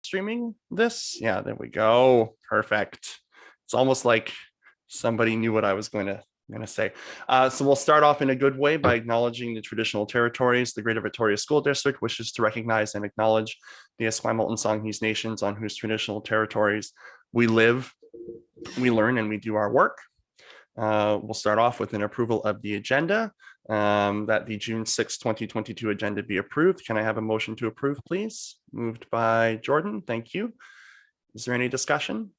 streaming this? Yeah, there we go. Perfect. It's almost like somebody knew what I was going to say. So we'll start off in a good way by acknowledging the traditional territories. The Greater Victoria School District wishes to recognize and acknowledge the Esquimalt and Songhees nations on whose traditional territories we live, we learn, and we do our work. We'll start off with an approval of the agenda, that the June 6, 2022 agenda be approved. Can I have a motion to approve, please? Moved by Jordan. Thank you. Is there any discussion?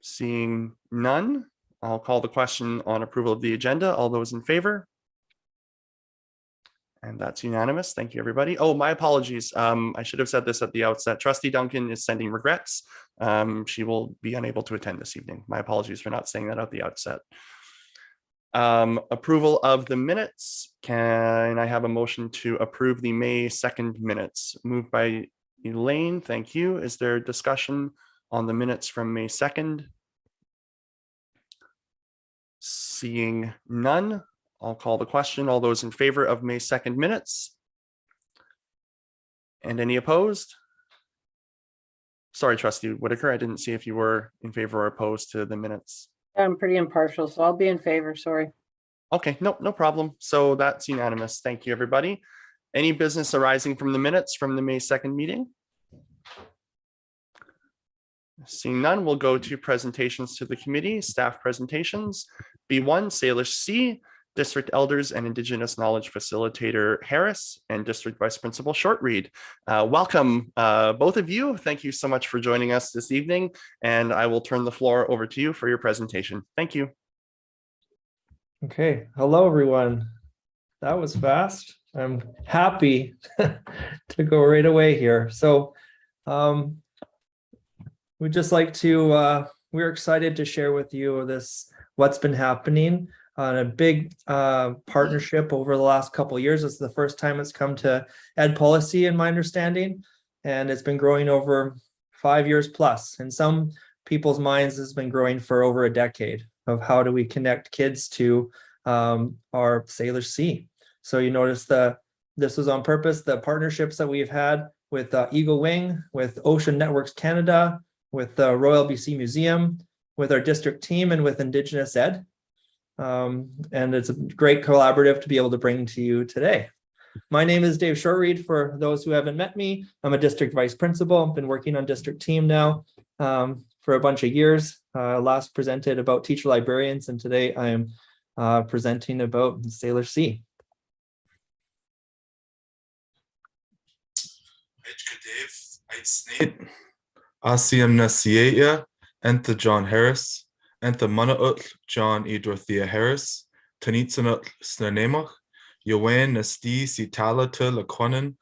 Seeing none, I'll call the question on approval of the agenda. All those in favor? And that's unanimous. Thank you, everybody. Oh, my apologies. I should have said this at the outset. Trustee Duncan is sending regrets. She will be unable to attend this evening. My apologies for not saying that at the outset. Approval of the minutes. Can I have a motion to approve the May 2nd minutes? Moved by Elaine. Thank you. Is there discussion on the minutes from May 2nd? Seeing none, I'll call the question. All those in favor of May 2nd minutes? And any opposed? Sorry, Trustee Whitaker, I didn't see if you were in favor or opposed to the minutes. I'm pretty impartial, so I'll be in favor, sorry. Okay, no problem. So that's unanimous. Thank you, everybody. Any business arising from the minutes from the May 2nd meeting? Seeing none, we'll go to presentations to the committee, staff presentations. B1, Salish C, District Elders and Indigenous Knowledge Facilitator Harris, and District Vice Principal Shortreed. Welcome, both of you. Thank you so much for joining us this evening, and I will turn the floor over to you for your presentation. Thank you. Okay, hello everyone. That was fast. I'm happy to go right away here. So we'd just like to, we're excited to share with you what's been happening on a big partnership over the last couple of years. It's the first time it's come to ed policy, in my understanding, and it's been growing over 5 years plus. In some people's minds, it's been growing for over a decade of how do we connect kids to our Salish Sea. So you notice this was on purpose, the partnerships that we've had with Eagle Wing, with Ocean Networks Canada, with the Royal BC Museum, with our district team, and with Indigenous Ed. And it's a great collaborative to be able to bring to you today. My name is Dave Shortreed. For those who haven't met me, I'm a district vice principal. I've been working on district team now for a bunch of years. Last presented about teacher librarians, and today I am presenting about Salish Sea. Asiam Nasiaya, Entha John Harris, Entha Manaut John E. Dorothea Harris, Tanitsanut Snanemach, Yowen Nasti Sitala Te Laquanan,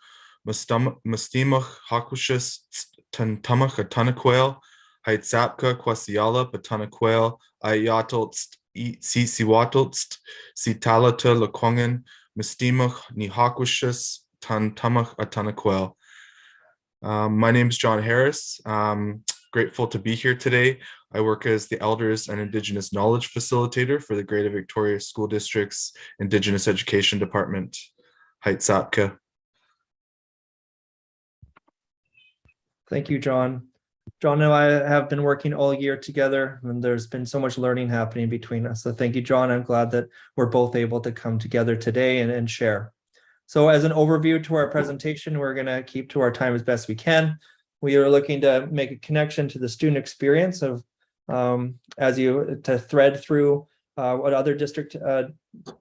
Mustimach Hakushus Tantamach Atanaquel, Heitzapka Kwasiala Batanaquel, Ayatolst Sisiwatolst, Sitala Te Laquangan, Mustimach Nihakushus Tantamach Atanaquel. My name is John Harris. Grateful to be here today. I work as the Elders and Indigenous Knowledge Facilitator for the Greater Victoria School District's Indigenous Education Department, Heitzapka. Thank you, John. John and I have been working all year together, and there's been so much learning happening between us. So thank you, John. I'm glad that we're both able to come together today and share. So as an overview to our presentation, we're going to keep to our time as best we can. We are looking to make a connection to the student experience of to thread through what other district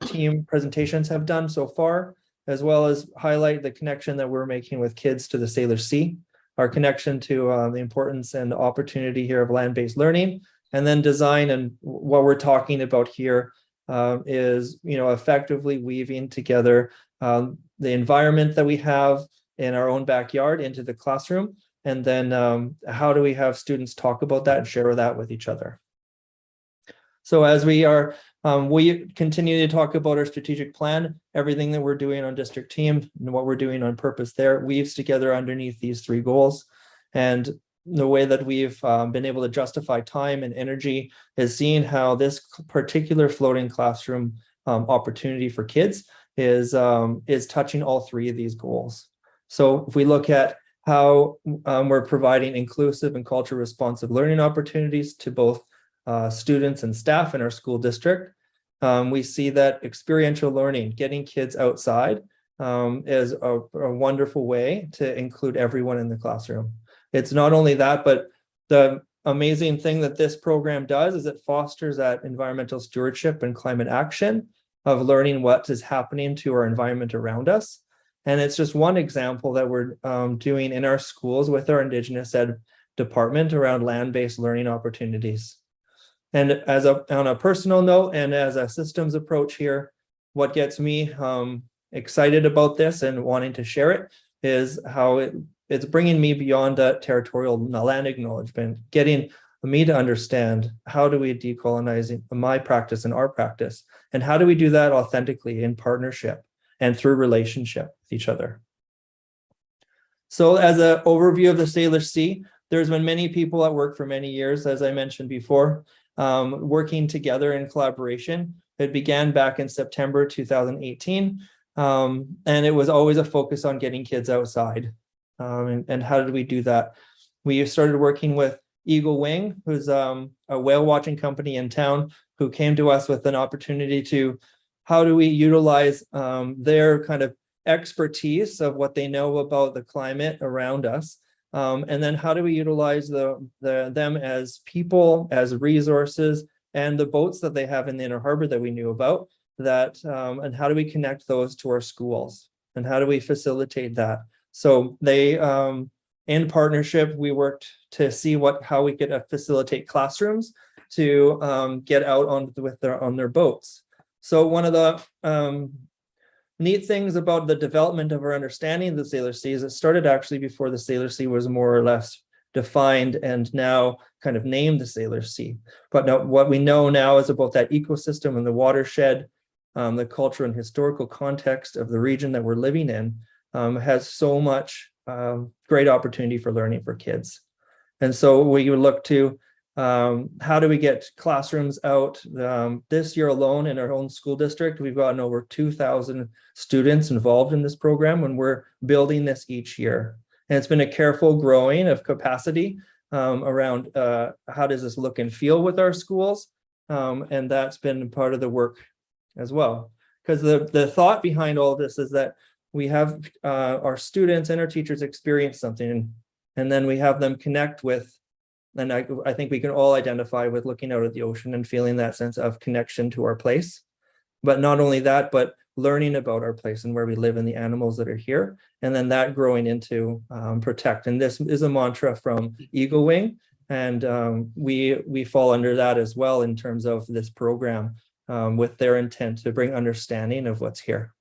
team presentations have done so far, as well as highlight the connection that we're making with kids to the Salish Sea, our connection to the importance and opportunity here of land-based learning, and then design. And what we're talking about here is, effectively weaving together the environment that we have in our own backyard into the classroom. And then how do we have students talk about that and share that with each other? So as we continue to talk about our strategic plan, everything that we're doing on district team and what we're doing on purpose there weaves together underneath these three goals. And the way that we've been able to justify time and energy is seeing how this particular floating classroom opportunity for kids is touching all three of these goals. So if we look at how we're providing inclusive and culture responsive learning opportunities to both students and staff in our school district, we see that experiential learning, getting kids outside, is a wonderful way to include everyone in the classroom. It's not only that, but the amazing thing that this program does is it fosters that environmental stewardship and climate action of learning what is happening to our environment around us. And it's just one example that we're doing in our schools with our Indigenous Ed department around land-based learning opportunities. And on a personal note and as a systems approach here, what gets me excited about this and wanting to share it is how it's bringing me beyond that territorial land acknowledgement, getting me to understand how do we decolonize my practice and our practice, and how do we do that authentically in partnership and through relationship with each other. So as an overview of the Salish Sea, there's been many people at work for many years, as I mentioned before, working together in collaboration. It began back in September 2018, and it was always a focus on getting kids outside. And how did we do that? We started working with Eagle Wing, who's a whale watching company in town, who came to us with an opportunity to, how do we utilize their kind of expertise of what they know about the climate around us, and then how do we utilize them as people, as resources, and the boats that they have in the inner harbor that we knew about, that and how do we connect those to our schools, and how do we facilitate that? So they, in partnership, we worked to see how we could facilitate classrooms to get out on their boats. So one of the neat things about the development of our understanding of the Salish Sea is it started actually before the Salish Sea was more or less defined and now kind of named the Salish Sea. But now, what we know now is about that ecosystem and the watershed, the cultural and historical context of the region that we're living in, has so much great opportunity for learning for kids. And so we would look to how do we get classrooms out? This year alone in our own school district, we've gotten over 2,000 students involved in this program when we're building this each year. And it's been a careful growing of capacity around how does this look and feel with our schools? And that's been part of the work as well. Because the thought behind all of this is that we have our students and our teachers experience something, and then we have them connect with, and I think we can all identify with looking out at the ocean and feeling that sense of connection to our place. But not only that, but learning about our place and where we live and the animals that are here, and then that growing into protect. And this is a mantra from Eagle Wing, and we fall under that as well in terms of this program with their intent to bring understanding of what's here.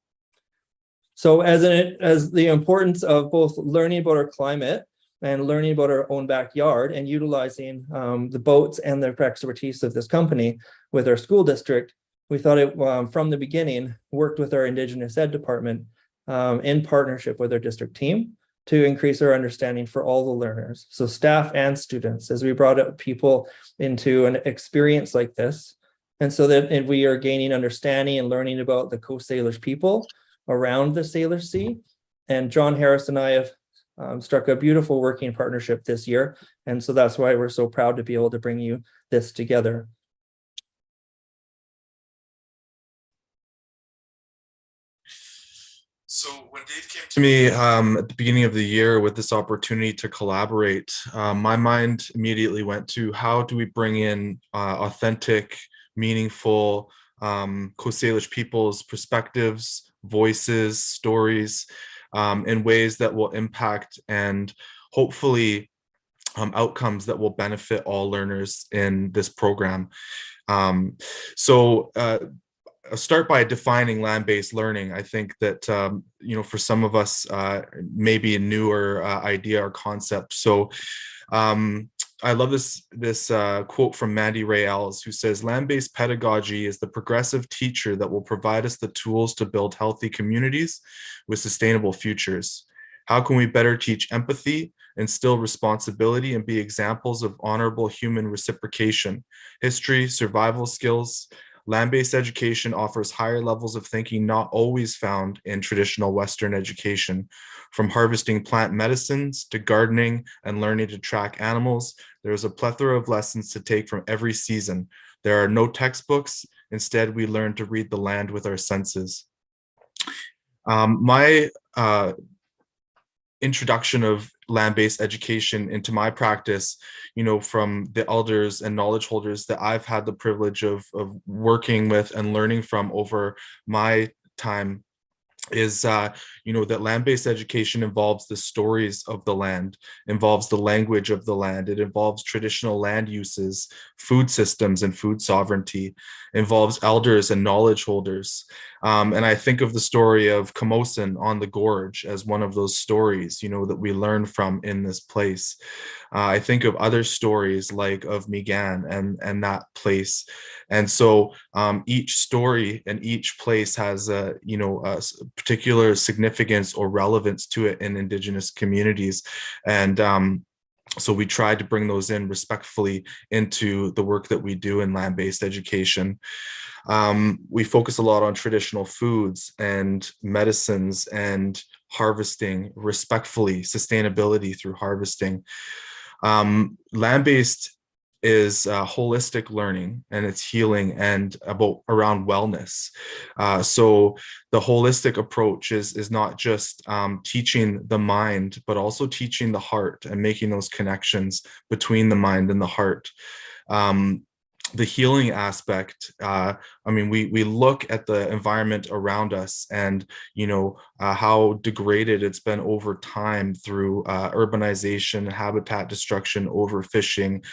So as the importance of both learning about our climate and learning about our own backyard and utilizing the boats and the expertise of this company with our school district, we thought it from the beginning worked with our Indigenous Ed department in partnership with our district team to increase our understanding for all the learners, so staff and students, as we brought up people into an experience like this. And so that we are gaining understanding and learning about the Coast Salish people around the Salish Sea. And John Harris and I have struck a beautiful working partnership this year. And so that's why we're so proud to be able to bring you this together. So when Dave came to me at the beginning of the year with this opportunity to collaborate, my mind immediately went to how do we bring in authentic, meaningful Coast Salish people's perspectives, voices, stories, in ways that will impact and hopefully outcomes that will benefit all learners in this program. I'll start by defining land-based learning. I think that, for some of us, maybe a newer idea or concept. So I love this quote from Mandy Ray Ells, who says, land-based pedagogy is the progressive teacher that will provide us the tools to build healthy communities with sustainable futures. How can we better teach empathy, instill responsibility, and be examples of honorable human reciprocation, history, survival skills, Land-based education offers higher levels of thinking not always found in traditional Western education. From harvesting plant medicines to gardening and learning to track animals, there is a plethora of lessons to take from every season. There are no textbooks. Instead, we learn to read the land with our senses. My introduction of land-based education into my practice, from the elders and knowledge holders that I've had the privilege of working with and learning from over my time, is that land-based education involves the stories of the land, involves the language of the land, it involves traditional land uses, food systems and food sovereignty, involves elders and knowledge holders. And I think of the story of Camosun on the Gorge as one of those stories, that we learn from in this place. I think of other stories like of Migan and that place. And so each story and each place has a particular significance or relevance to it in Indigenous communities. And so we tried to bring those in respectfully into the work that we do in land-based education. We focus a lot on traditional foods and medicines and harvesting respectfully, sustainability through harvesting. Land-based is holistic learning, and it's healing and around wellness. So the holistic approach is not just teaching the mind, but also teaching the heart and making those connections between the mind and the heart. The healing aspect, we look at the environment around us and, how degraded it's been over time through urbanization, habitat destruction, overfishing,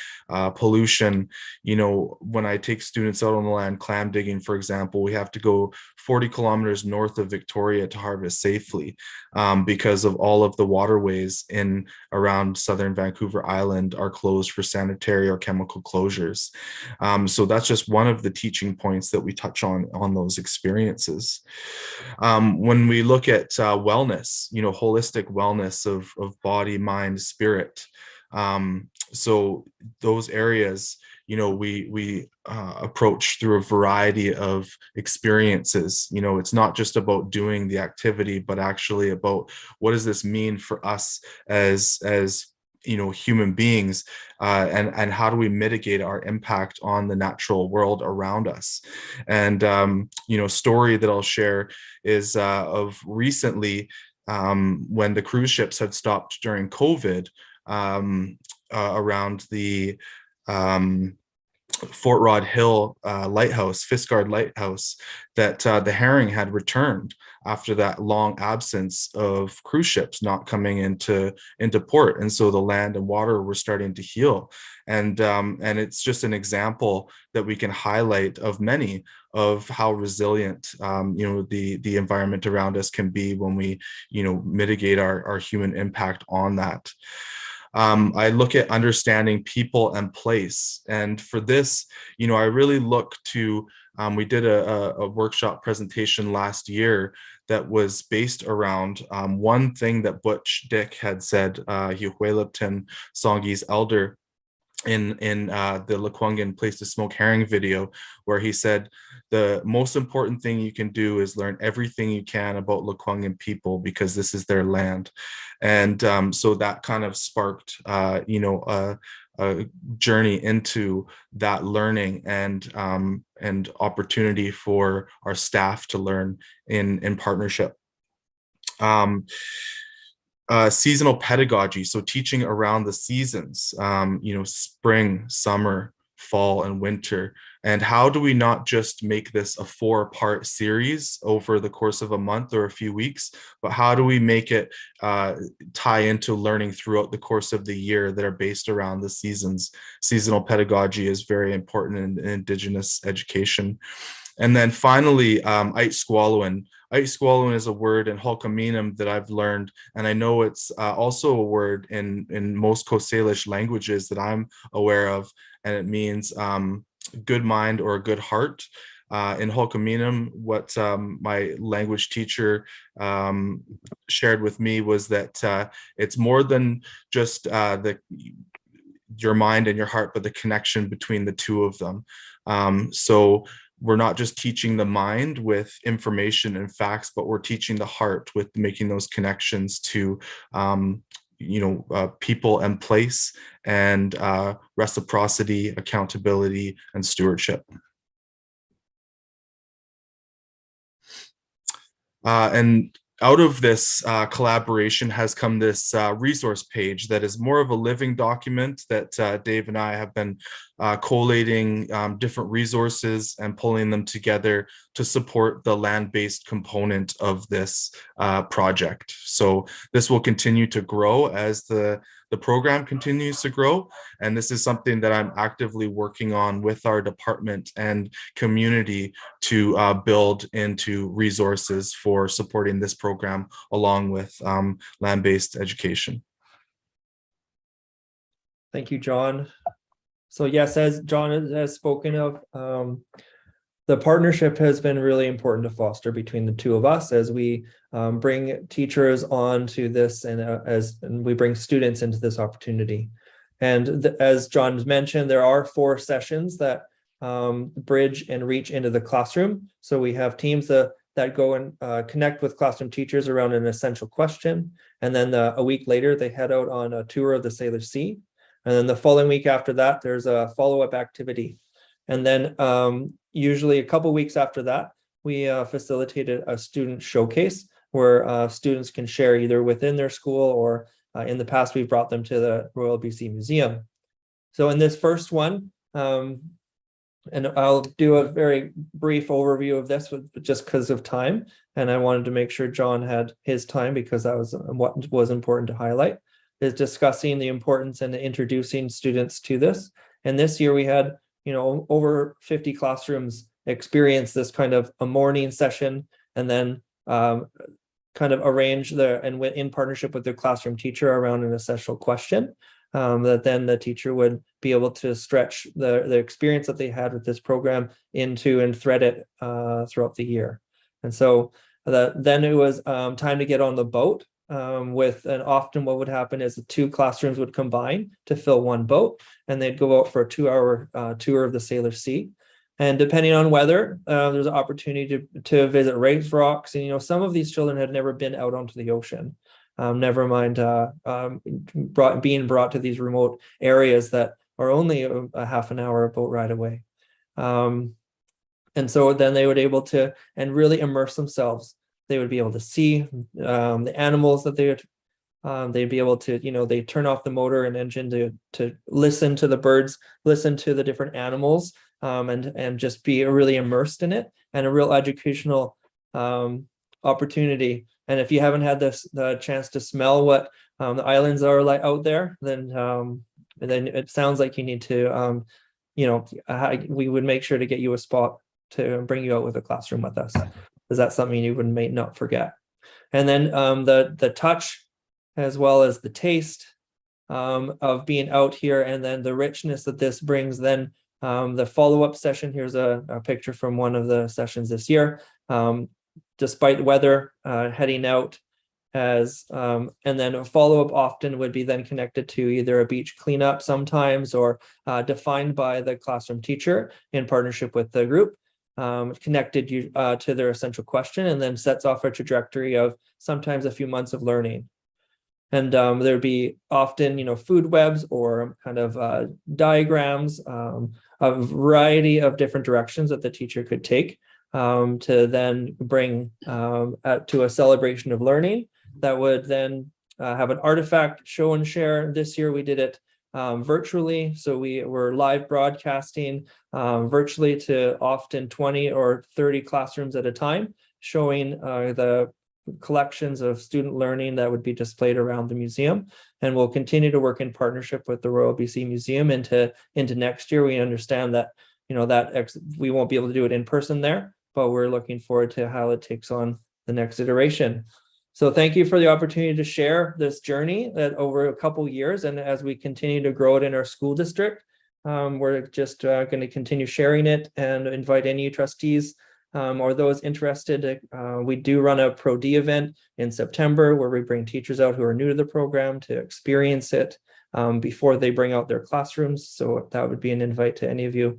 pollution. When I take students out on the land clam digging, for example, we have to go 40 kilometers north of Victoria to harvest safely because of all of the waterways in around southern Vancouver Island are closed for sanitary or chemical closures. So that's just one of the teaching points that we touch on those experiences. When we look at wellness, holistic wellness of body, mind, spirit. So those areas, we approach through a variety of experiences. It's not just about doing the activity, but actually about what does this mean for us as human beings, and how do we mitigate our impact on the natural world around us. And story that I'll share is of recently, when the cruise ships had stopped during COVID, around the Fort Rod Hill lighthouse, Fiskard Lighthouse, that the herring had returned after that long absence of cruise ships not coming into port. And so the land and water were starting to heal. And it's just an example that we can highlight of many of how resilient the environment around us can be when we mitigate our human impact on that. I look at understanding people and place. And for this, I really look to, we did a workshop presentation last year that was based around one thing that Butch Dick had said, Huelipton Songi's elder, in the Lekwungen Place to Smoke Herring video, where he said, the most important thing you can do is learn everything you can about Lekwungen people, because this is their land. And so that kind of sparked, a journey into that learning and opportunity for our staff to learn in partnership. Seasonal pedagogy, so teaching around the seasons, spring, summer, fall, and winter. And how do we not just make this a 4-part series over the course of a month or a few weeks, but how do we make it tie into learning throughout the course of the year that are based around the seasons? Seasonal pedagogy is very important in Indigenous education. And then finally, Aitsqualluin. Aitsqualluin is a word in Hulkaminam that I've learned, and I know it's also a word in most Coast Salish languages that I'm aware of, and it means good mind or a good heart. In Hulkaminam, what my language teacher shared with me was that it's more than just your mind and your heart, but the connection between the two of them. So we're not just teaching the mind with information and facts, but we're teaching the heart with making those connections to people and place, and reciprocity, accountability, and stewardship. And out of this collaboration has come this resource page that is more of a living document that Dave and I have been collating different resources and pulling them together to support the land-based component of this project. So this will continue to grow as the program continues to grow. And this is something that I'm actively working on with our department and community to build into resources for supporting this program along with land-based education. Thank you, John. So yes, as John has spoken of, the partnership has been really important to foster between the two of us as we bring teachers on to this, and we bring students into this opportunity. And as John mentioned, there are 4 sessions that bridge and reach into the classroom. So we have teams that go and connect with classroom teachers around an essential question. And then a week later, they head out on a tour of the Salish Sea. And then the following week after that, there's a follow-up activity. And then usually a couple weeks after that, we facilitated a student showcase where students can share either within their school or in the past, we've brought them to the Royal BC Museum. So in this first one, and I'll do a very brief overview of this just because of time. And I wanted to make sure John had his time because that was what was important to highlight, is discussing the importance and introducing students to this. And this year we had, over 50 classrooms experience this kind of a morning session, and then kind of arrange and in partnership with their classroom teacher around an essential question. That then the teacher would be able to stretch the experience that they had with this program into and thread it throughout the year. And so then it was time to get on the boat and often what would happen is the 2 classrooms would combine to fill one boat, and they'd go out for a 2-hour tour of the Salish Sea. And depending on weather, there's an opportunity to visit Race Rocks. And, some of these children had never been out onto the ocean. Never mind being brought to these remote areas that are only a half an hour boat ride away. And so then they would able to and really immerse themselves. They would be able to see the animals that they'd be able to, they turn off the motor and engine to listen to the birds, listen to the different animals, and just be really immersed in it, and a real educational opportunity. And if you haven't had the chance to smell what the islands are like out there, then it sounds like you need to, we would make sure to get you a spot to bring you out with a classroom with us, because that's something you may not forget. And then the touch, as well as the taste of being out here, and then the richness that this brings. Then the follow-up session, here's a picture from one of the sessions this year. Despite the weather, heading out and then a follow-up often would be then connected to either a beach cleanup sometimes, or defined by the classroom teacher in partnership with the group, connected to their essential question, and then sets off a trajectory of sometimes a few months of learning. And there'd be often, food webs or kind of diagrams, a variety of different directions that the teacher could take to then bring to a celebration of learning that would then have an artifact show and share. This year we did it virtually. So we were live broadcasting virtually to often 20 or 30 classrooms at a time, showing the collections of student learning that would be displayed around the museum. And we'll continue to work in partnership with the Royal BC Museum into next year. We understand that, we won't be able to do it in person there, but we're looking forward to how it takes on the next iteration. So thank you for the opportunity to share this journey that over a couple years, and as we continue to grow it in our school district, we're just going to continue sharing it and invite any trustees or those interested. We do run a Pro D event in September where we bring teachers out who are new to the program to experience it before they bring out their classrooms. So that would be an invite to any of you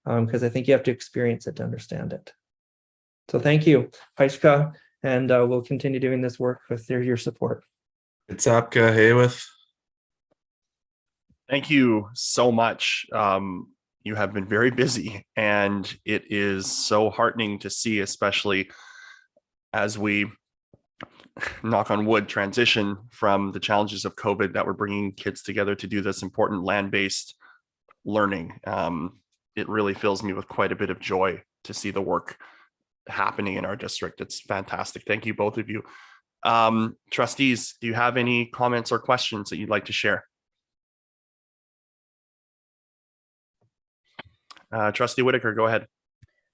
because I think you have to experience it to understand it. So thank you, Paishka, and we'll continue doing this work with your support. It's Apka Haywith. Thank you so much. You have been very busy, and it is so heartening to see, especially as we, knock on wood, transition from the challenges of COVID, that we're bringing kids together to do this important land-based learning. It really fills me with quite a bit of joy to see the work happening in our district. It's fantastic. Thank you, both of you. Trustees, do you have any comments or questions that you'd like to share? Trustee Whitaker, go ahead.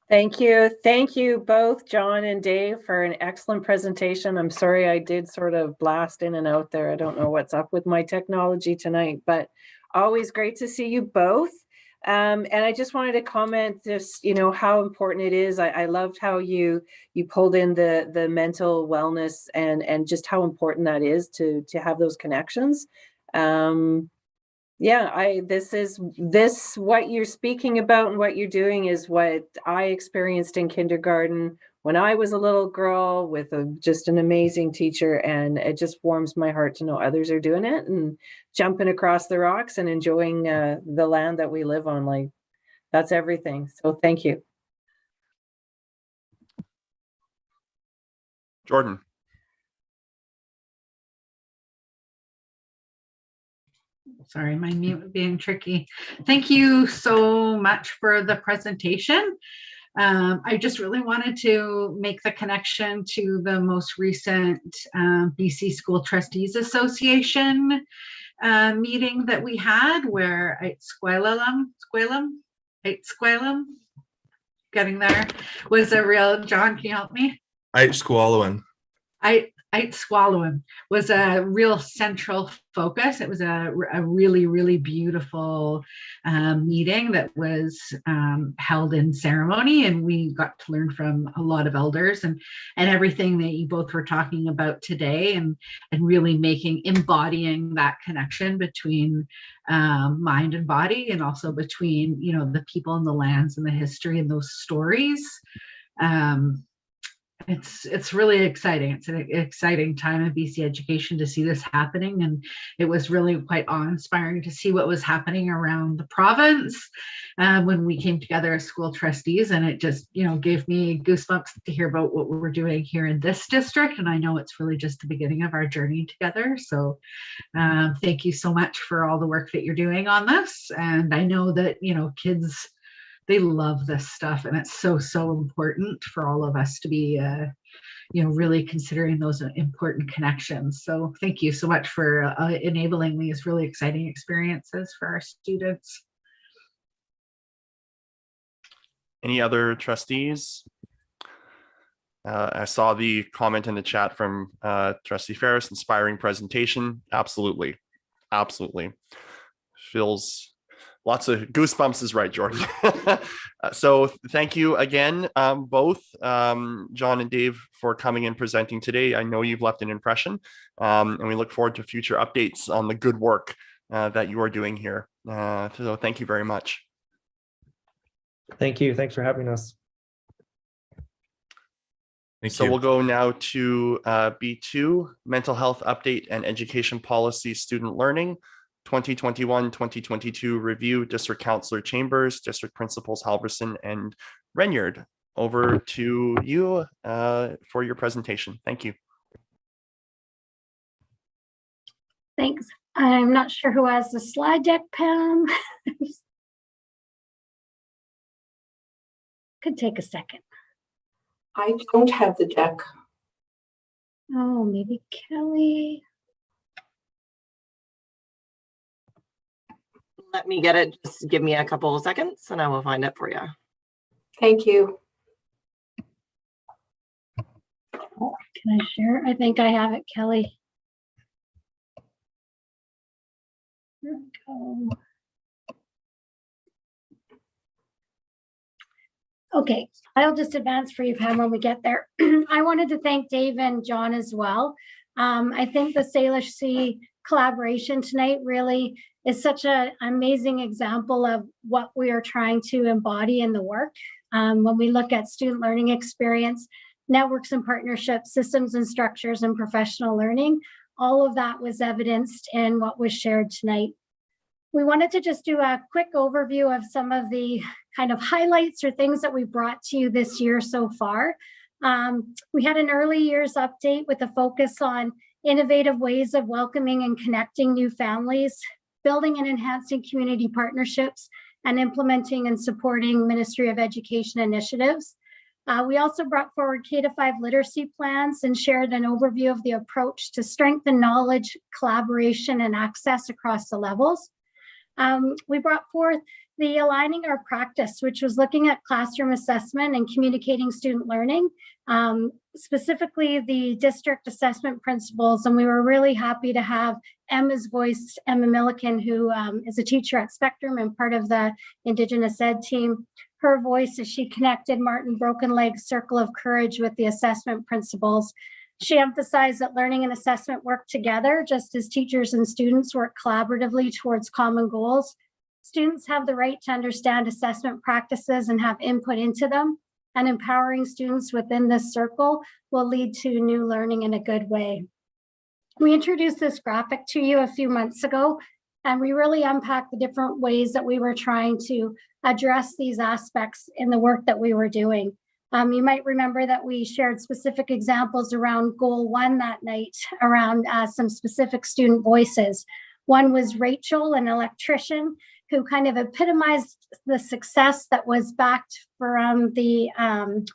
Thank you. Thank you both, John and Dave, for an excellent presentation. I'm sorry I did sort of blast in and out there. I don't know what's up with my technology tonight, but always great to see you both. And I just wanted to comment just, how important it is. I loved how you pulled in the mental wellness and just how important that is to have those connections. This what you're speaking about and what you're doing is what I experienced in kindergarten when I was a little girl with just an amazing teacher, and it just warms my heart to know others are doing it and jumping across the rocks and enjoying the land that we live on. Like, that's everything. So thank you. Jordan. Sorry, my mute being tricky. Thank you so much for the presentation. I just really wanted to make the connection to the most recent BC School Trustees Association meeting that we had, where getting there, was a real, John, can you help me? Squallowin. Swallowing was a real central focus. It was a really, really beautiful meeting that was held in ceremony, and we got to learn from a lot of elders and everything that you both were talking about today, and really embodying that connection between mind and body, and also between the people and the lands and the history and those stories. It's really exciting. It's an exciting time in BC education to see this happening, and it was really quite awe-inspiring to see what was happening around the province when we came together as school trustees, and it just gave me goosebumps to hear about what we're doing here in this district. And I know it's really just the beginning of our journey together. So thank you so much for all the work that you're doing on this. And I know that kids, they love this stuff, and it's so important for all of us to be really considering those important connections. So thank you so much for enabling these really exciting experiences for our students. Any other trustees? I saw the comment in the chat from Trustee Ferris, inspiring presentation. Absolutely. Feels lots of goosebumps is right, Jordan. So thank you again, both John and Dave, for coming and presenting today. I know you've left an impression, and we look forward to future updates on the good work that you are doing here. So thank you very much. Thank you. Thanks for having us. So we'll go now to B2, mental health update and education policy student learning. 2021-2022 review, District Councillor Chambers, District Principals Halverson and Renyard. Over to you for your presentation. Thank you. Thanks. I'm not sure who has the slide deck, Pam. Could take a second. I don't have the deck. Oh, maybe Kelly. Let me get it. Just give me a couple of seconds and I will find it for you. Thank you. Can I share? I think I have it, Kelly. Here we go. Okay, I'll just advance for you, Pam, when we get there. I wanted to thank Dave and John as well. I think the Salish Sea collaboration tonight really is such an amazing example of what we are trying to embody in the work. When we look at student learning experience, networks and partnerships, systems and structures, and professional learning, all of that was evidenced in what was shared tonight. We wanted to just do a quick overview of some of the kind of highlights or things that we brought to you this year so far. We had an early years update with a focus on innovative ways of welcoming and connecting new families, building and enhancing community partnerships, and implementing and supporting Ministry of Education initiatives. We also brought forward K-5 literacy plans and shared an overview of the approach to strengthen knowledge, collaboration, and access across the levels. We brought forth the aligning our practice, which was looking at classroom assessment and communicating student learning, specifically the district assessment principles. And we were really happy to have Emma's voice, Emma Milliken, who is a teacher at Spectrum and part of the Indigenous Ed team. Her voice as she connected Martin Broken Leg's Circle of Courage with the assessment principles. She emphasized that learning and assessment work together, just as teachers and students work collaboratively towards common goals. Students have the right to understand assessment practices and have input into them, and empowering students within this circle will lead to new learning in a good way. We introduced this graphic to you a few months ago, and we really unpacked the different ways that we were trying to address these aspects in the work that we were doing. You might remember that we shared specific examples around goal 1 that night around some specific student voices. One was Rachel, an electrician, who kind of epitomized the success that was backed from the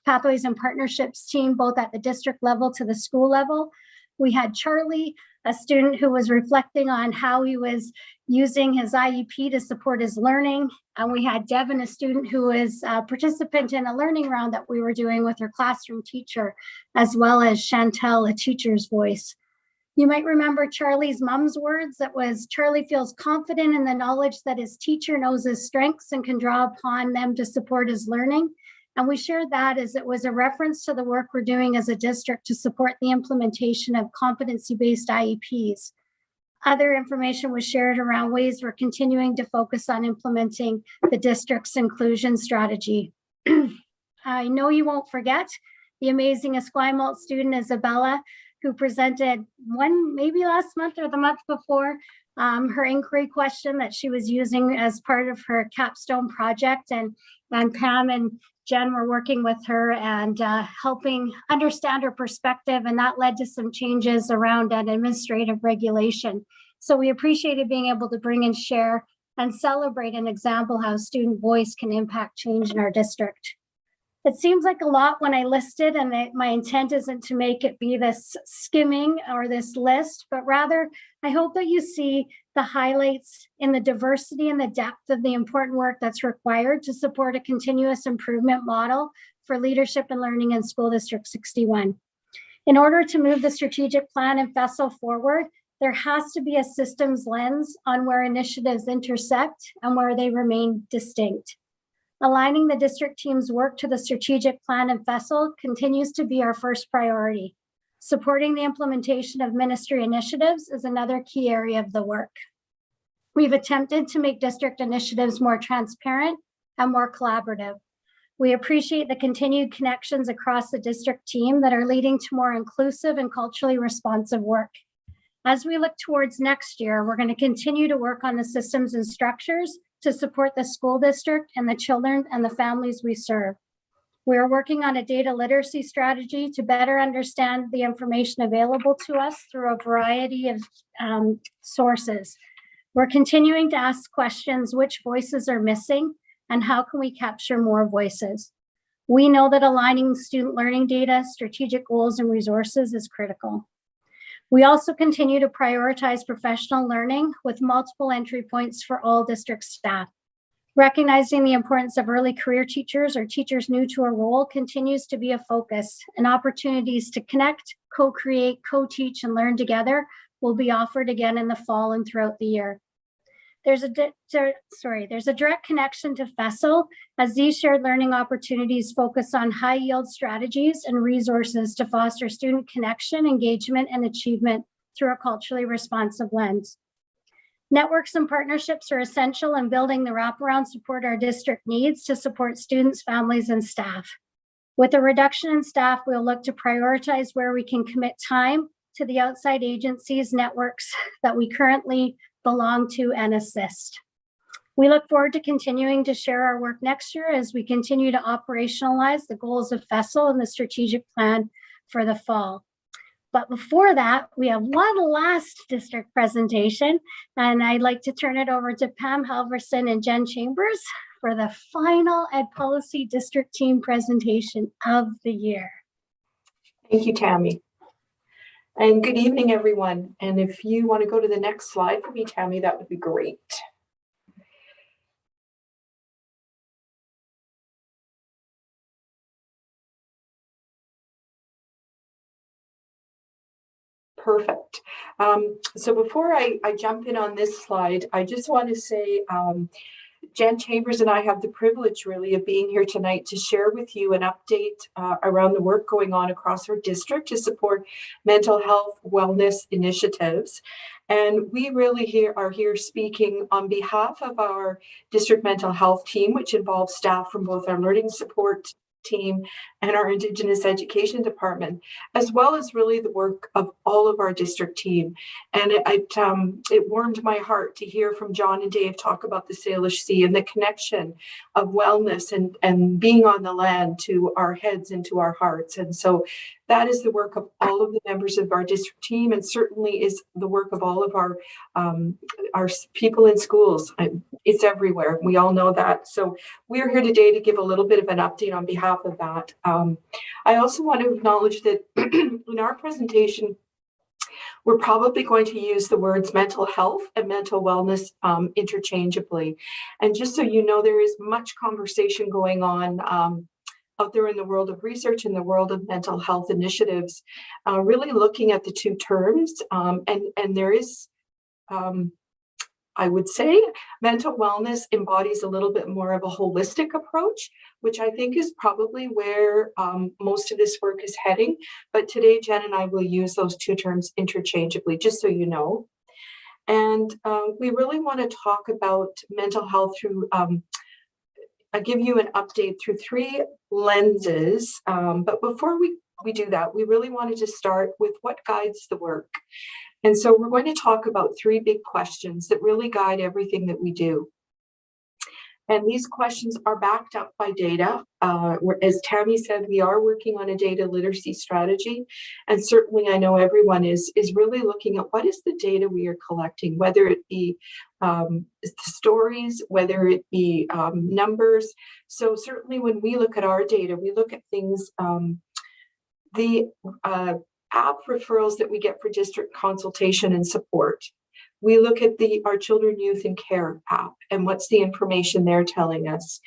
Pathways and Partnerships team, both at the district level to the school level. We had Charlie, a student who was reflecting on how he was using his IEP to support his learning. And we had Devin, a student who is a participant in a learning round that we were doing with her classroom teacher, as well as Chantel, a teacher's voice. You might remember Charlie's mom's words. That was, Charlie feels confident in the knowledge that his teacher knows his strengths and can draw upon them to support his learning. And we shared that as it was a reference to the work we're doing as a district to support the implementation of competency-based IEPs. Other information was shared around ways we're continuing to focus on implementing the district's inclusion strategy. I know you won't forget the amazing Esquimalt student, Isabella, who presented maybe last month or the month before, her inquiry question that she was using as part of her capstone project. And Pam and Jen were working with her and helping understand her perspective, and that led to some changes around an administrative regulation. So we appreciated being able to bring and share and celebrate an example how student voice can impact change in our district. It seems like a lot when I listed, and my intent isn't to make it be this skimming or this list, but rather I hope that you see the highlights in the diversity and the depth of the important work that's required to support a continuous improvement model for leadership and learning in School District 61. In order to move the strategic plan and FESL forward, there has to be a systems lens on where initiatives intersect and where they remain distinct. Aligning the district team's work to the strategic plan and FESL continues to be our first priority. Supporting the implementation of ministry initiatives is another key area of the work. We've attempted to make district initiatives more transparent and more collaborative. We appreciate the continued connections across the district team that are leading to more inclusive and culturally responsive work. As we look towards next year, we're going to continue to work on the systems and structures to support the school district and the children and the families we serve. We are working on a data literacy strategy to better understand the information available to us through a variety of sources. We're continuing to ask questions: which voices are missing and how can we capture more voices? We know that aligning student learning data, strategic goals, and resources is critical. We also continue to prioritize professional learning with multiple entry points for all district staff. Recognizing the importance of early career teachers or teachers new to a role continues to be a focus, and opportunities to connect, co-create, co-teach, and learn together will be offered again in the fall and throughout the year. There's a direct connection to FESL, as these shared learning opportunities focus on high yield strategies and resources to foster student connection, engagement, and achievement through a culturally responsive lens. Networks and partnerships are essential in building the wraparound support our district needs to support students, families, and staff. With a reduction in staff, we'll look to prioritize where we can commit time to the outside agencies, networks that we currently belong to and assist. We look forward to continuing to share our work next year as we continue to operationalize the goals of FESL and the strategic plan for the fall. But before that, we have one last district presentation, and I'd like to turn it over to Pam Halverson and Jen Chambers for the final Ed Policy District Team presentation of the year. Thank you, Tammy. And good evening, everyone. And if you want to go to the next slide for me, Tammy, that would be great. Perfect. So before I jump in on this slide, I just want to say Jen Chambers and I have the privilege really of being here tonight to share with you an update around the work going on across our district to support mental health wellness initiatives. And we really are here speaking on behalf of our district mental health team, which involves staff from both our learning support team and our Indigenous Education Department, as well as really the work of all of our district team. And it warmed my heart to hear from John and Dave talk about the Salish Sea and the connection of wellness and being on the land to our heads and to our hearts. And so that is the work of all of the members of our district team, and certainly is the work of all of our people in schools. It's everywhere. We all know that. So we're here today to give a little bit of an update on behalf of that. I also want to acknowledge that in our presentation, we're probably going to use the words mental health and mental wellness interchangeably. And just so you know, there is much conversation going on out there in the world of research, in the world of mental health initiatives, really looking at the two terms. And there is, I would say, mental wellness embodies a little bit more of a holistic approach, which I think is probably where most of this work is heading. But today, Jen and I will use those two terms interchangeably, just so you know. And we really want to talk about mental health through I'll give you an update through three lenses. But before we do that, we really wanted to start with what guides the work. And so we're going to talk about three big questions that really guide everything that we do. And these questions are backed up by data. As Tammy said, we are working on a data literacy strategy. And certainly I know everyone is really looking at what is the data we are collecting, whether it be stories, whether it be numbers. So certainly when we look at our data, we look at things, the app referrals that we get for district consultation and support. We look at our Children, Youth and Care app and what's the information they're telling us.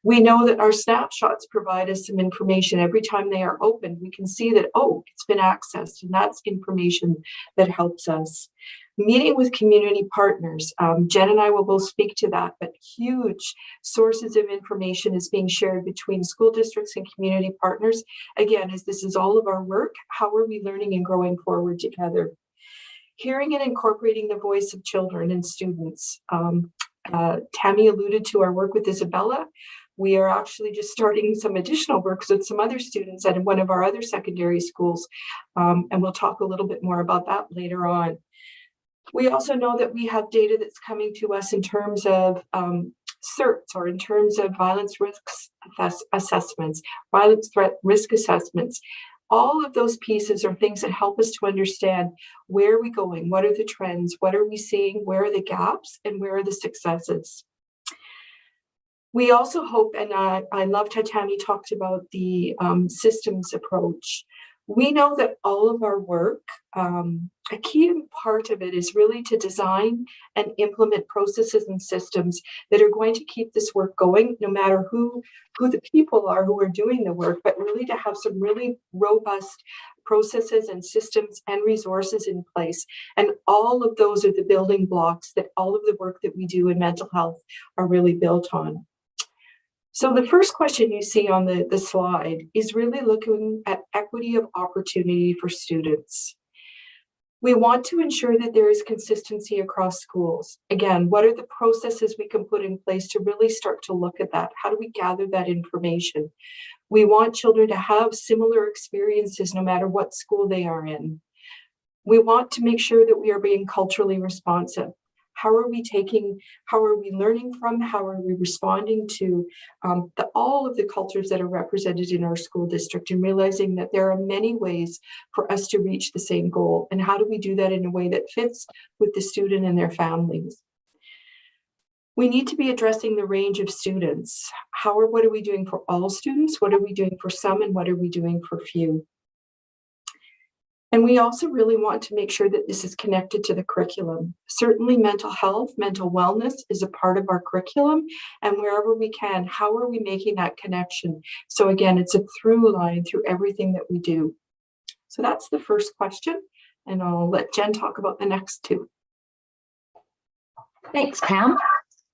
We know that our snapshots provide us some information every time they are open. We can see that, oh, it's been accessed, and that's information that helps us. Meeting with community partners. Jen and I will both speak to that, but huge sources of information is being shared between school districts and community partners. Again, as this is all of our work, how are we learning and growing forward together? Hearing and incorporating the voice of children and students. Tammy alluded to our work with Isabella. We are actually just starting some additional work with some other students at one of our other secondary schools, and we'll talk a little bit more about that later on. We also know that we have data that's coming to us in terms of CERTs, or in terms of violence risk assessments, violence threat risk assessments. All of those pieces are things that help us to understand where are we going, what are the trends, what are we seeing, where are the gaps, and where are the successes. We also hope, and I loved how Tammy talked about the systems approach. We know that all of our work, a key part of it is really to design and implement processes and systems that are going to keep this work going, no matter who the people are who are doing the work, but really to have some really robust processes and systems and resources in place. And all of those are the building blocks that all of the work that we do in mental health are really built on. So the first question you see on the slide is really looking at equity of opportunity for students. We want to ensure that there is consistency across schools. Again, what are the processes we can put in place to really start to look at that? How do we gather that information? We want children to have similar experiences no matter what school they are in. We want to make sure that we are being culturally responsive. How are we learning from, how are we responding to all of the cultures that are represented in our school district, and realizing that there are many ways for us to reach the same goal, and how do we do that in a way that fits with the student and their families. We need to be addressing the range of students. What are we doing for all students? What are we doing for some, and what are we doing for few? And we also really want to make sure that this is connected to the curriculum. Certainly mental health, mental wellness is a part of our curriculum, and wherever we can, how are we making that connection? So again, it's a through line through everything that we do. So that's the first question, and I'll let Jen talk about the next two. Thanks, Pam.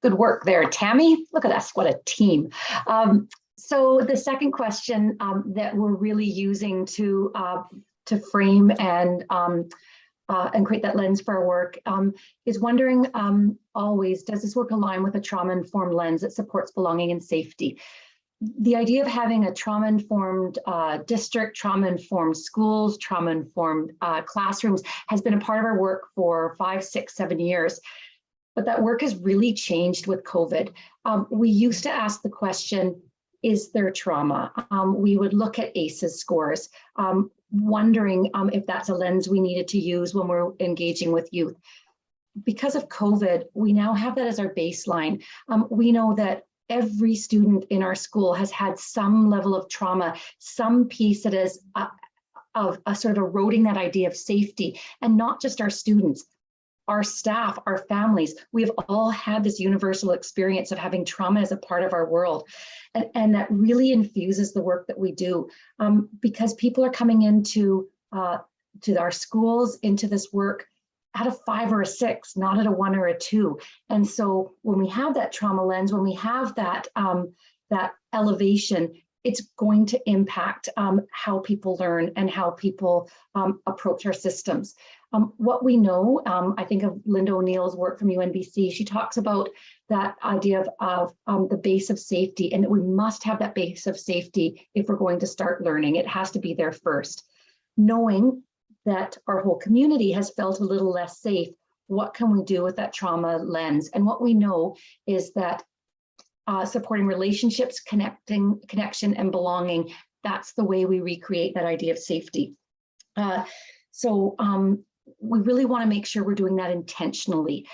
Good work there, Tammy. Look at us, what a team. So the second question that we're really using to frame and create that lens for our work is wondering always, does this work align with a trauma-informed lens that supports belonging and safety? The idea of having a trauma-informed district, trauma-informed schools, trauma-informed classrooms has been a part of our work for 5, 6, 7 years. But that work has really changed with COVID. We used to ask the question, is there trauma? We would look at ACEs scores, wondering if that's a lens we needed to use when we're engaging with youth. Because of COVID, we now have that as our baseline. We know that every student in our school has had some level of trauma, some piece that is of sort of eroding that idea of safety, and not just our students. Our staff, our families, we've all had this universal experience of having trauma as a part of our world. And that really infuses the work that we do because people are coming into to our schools, into this work at a 5 or a 6, not at a 1 or a 2. And so when we have that trauma lens, when we have that, that elevation, it's going to impact how people learn and how people approach our systems. What we know, I think of Linda O'Neill's work from UNBC, she talks about that idea of the base of safety, and that we must have that base of safety if we're going to start learning. It has to be there first. Knowing that our whole community has felt a little less safe, what can we do with that trauma lens? And what we know is that supporting relationships, connection, and belonging, that's the way we recreate that idea of safety. We really want to make sure we're doing that intentionally.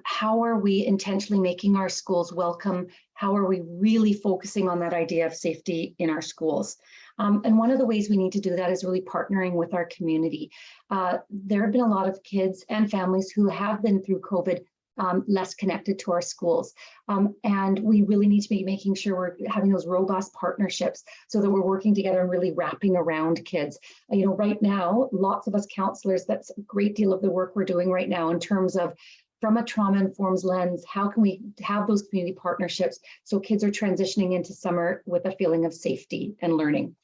How are we intentionally making our schools welcome? How are we really focusing on that idea of safety in our schools? And one of the ways we need to do that is really partnering with our community. There have been a lot of kids and families who have been through COVID less connected to our schools. And we really need to be making sure we're having those robust partnerships so that we're working together and really wrapping around kids. You know, right now, lots of us counselors, that's a great deal of the work we're doing right now in terms of from a trauma-informed lens, how can we have those community partnerships so kids are transitioning into summer with a feeling of safety and learning.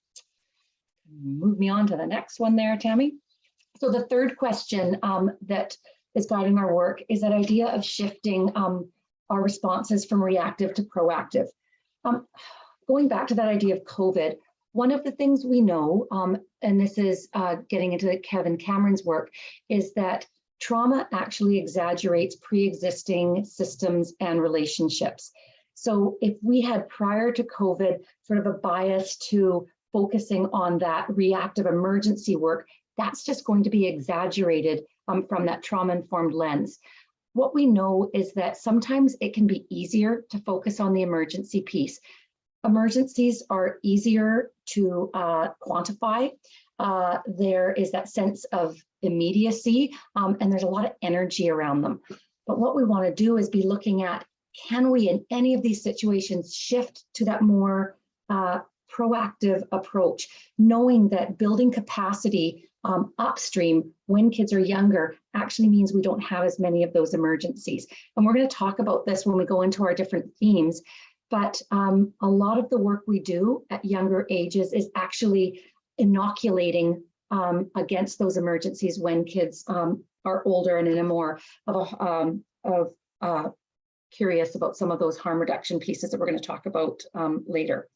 Move me on to the next one there, Tammy. So the third question that is guiding our work is that idea of shifting our responses from reactive to proactive. Going back to that idea of COVID, one of the things we know, and this is getting into Kevin Cameron's work, is that trauma actually exaggerates pre-existing systems and relationships. So if we had prior to COVID sort of a bias to focusing on that reactive emergency work, that's just going to be exaggerated from that trauma-informed lens. What we know is that sometimes it can be easier to focus on the emergency piece. Emergencies are easier to quantify. There is that sense of immediacy, and there's a lot of energy around them. But what we want to do is be looking at, can we in any of these situations shift to that more proactive approach, knowing that building capacity upstream when kids are younger actually means we don't have as many of those emergencies. And we're going to talk about this when we go into our different themes, but a lot of the work we do at younger ages is actually inoculating against those emergencies when kids are older and in a more curious about some of those harm reduction pieces that we're going to talk about later.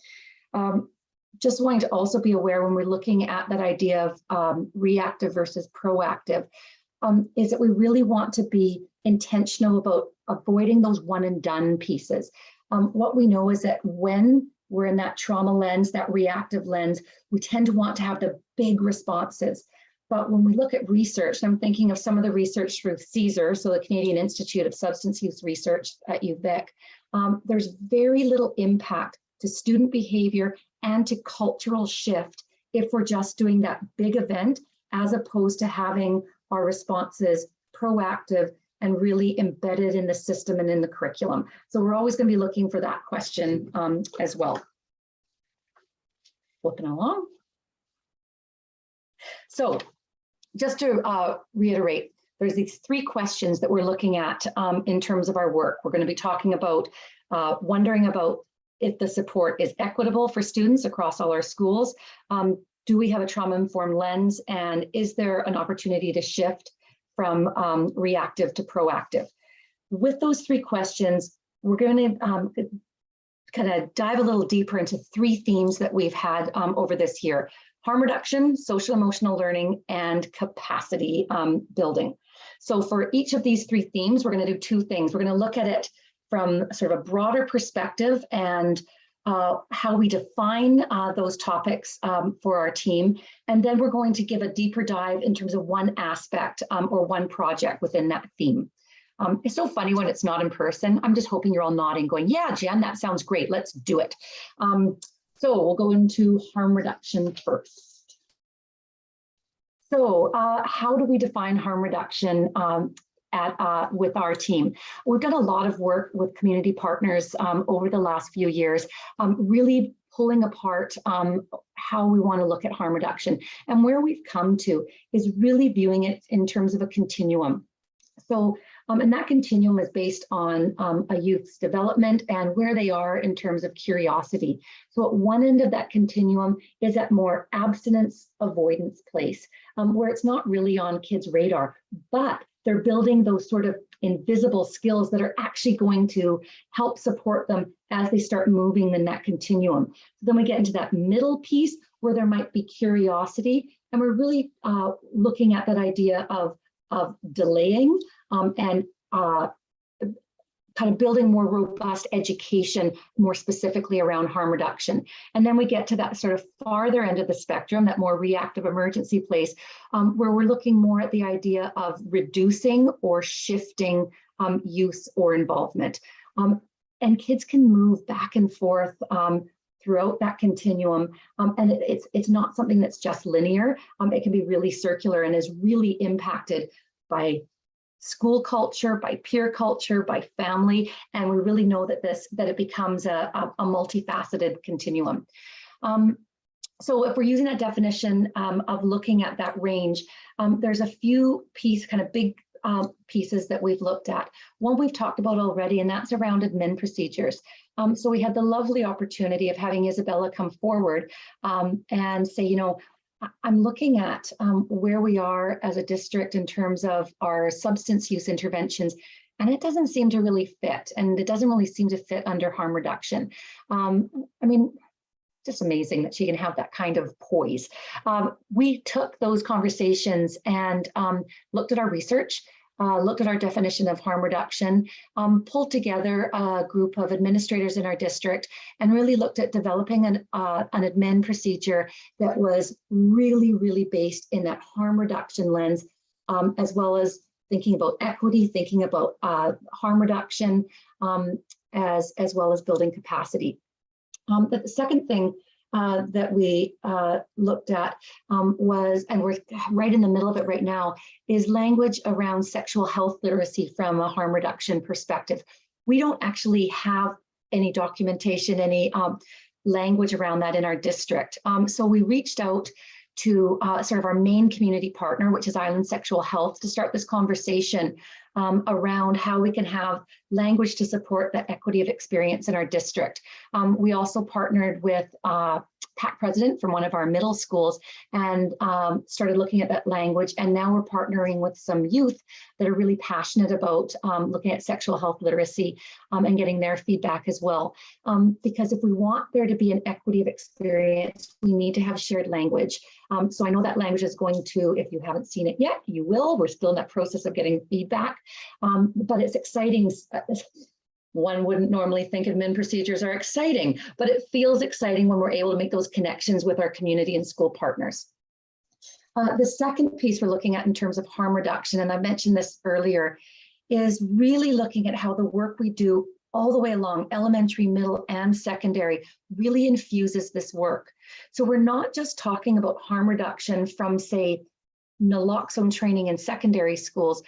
Just wanting to also be aware when we're looking at that idea of reactive versus proactive, is that we really want to be intentional about avoiding those one and done pieces. What we know is that when we're in that trauma lens, that reactive lens, we tend to want to have the big responses. But when we look at research, and I'm thinking of some of the research through CSER, so the Canadian Institute of Substance Use Research at UVic, there's very little impact to student behavior and to cultural shift if we're just doing that big event, as opposed to having our responses proactive and really embedded in the system and in the curriculum. So we're always going to be looking for that question as well. Flipping along. So just to reiterate, there's these 3 questions that we're looking at in terms of our work. We're going to be talking about wondering about if the support is equitable for students across all our schools. Do we have a trauma-informed lens, and is there an opportunity to shift from reactive to proactive? With those 3 questions, we're going to kind of dive a little deeper into 3 themes that we've had over this year: harm reduction, social emotional learning, and capacity building. So for each of these 3 themes, we're going to do 2 things. We're going to look at it from sort of a broader perspective and how we define those topics for our team. And then we're going to give a deeper dive in terms of one aspect or one project within that theme. It's so funny when it's not in person. I'm just hoping you're all nodding, going, yeah, Jen, that sounds great. Let's do it. So we'll go into harm reduction first. So how do we define harm reduction with our team? We've done a lot of work with community partners over the last few years, really pulling apart how we want to look at harm reduction. And where we've come to is really viewing it in terms of a continuum. So, and that continuum is based on a youth's development and where they are in terms of curiosity. So at one end of that continuum is that more abstinence avoidance place, where it's not really on kids' radar, but they're building those sort of invisible skills that are actually going to help support them as they start moving in that continuum. So then we get into that middle piece where there might be curiosity, and we're really looking at that idea of delaying and kind of building more robust education, more specifically around harm reduction. And then we get to that sort of farther end of the spectrum, that more reactive emergency place, where we're looking more at the idea of reducing or shifting use or involvement. And kids can move back and forth throughout that continuum. And it's not something that's just linear. It can be really circular and is really impacted by school culture, by peer culture, by family, and we really know that it becomes a multifaceted continuum. So if we're using that definition of looking at that range, there's a few big pieces that we've looked at. One we've talked about already, and that's around admin procedures. So we had the lovely opportunity of having Isabella come forward and say, you know, I'm looking at where we are as a district in terms of our substance use interventions, and it doesn't seem to really fit, and it doesn't really seem to fit under harm reduction. I mean, just amazing that she can have that kind of poise. We took those conversations and looked at our research, looked at our definition of harm reduction, pulled together a group of administrators in our district, and really looked at developing an admin procedure that was really, really based in that harm reduction lens, as well as thinking about equity, thinking about harm reduction, as well as building capacity. The second thing that we looked at was, and we're right in the middle of it right now, is language around sexual health literacy from a harm reduction perspective. We don't actually have any documentation, any language around that in our district. So we reached out to sort of our main community partner, which is Island Sexual Health, to start this conversation around how we can have language to support the equity of experience in our district. We also partnered with PAC president from one of our middle schools and started looking at that language. And now we're partnering with some youth that are really passionate about looking at sexual health literacy and getting their feedback as well. Because if we want there to be an equity of experience, we need to have shared language. So I know that language is going to, if you haven't seen it yet, you will. We're still in that process of getting feedback, but it's exciting. One wouldn't normally think admin procedures are exciting, but it feels exciting when we're able to make those connections with our community and school partners. The second piece we're looking at in terms of harm reduction, and I mentioned this earlier, is really looking at how the work we do all the way along, elementary, middle, and secondary, really infuses this work. So we're not just talking about harm reduction from, say, naloxone training in secondary schools.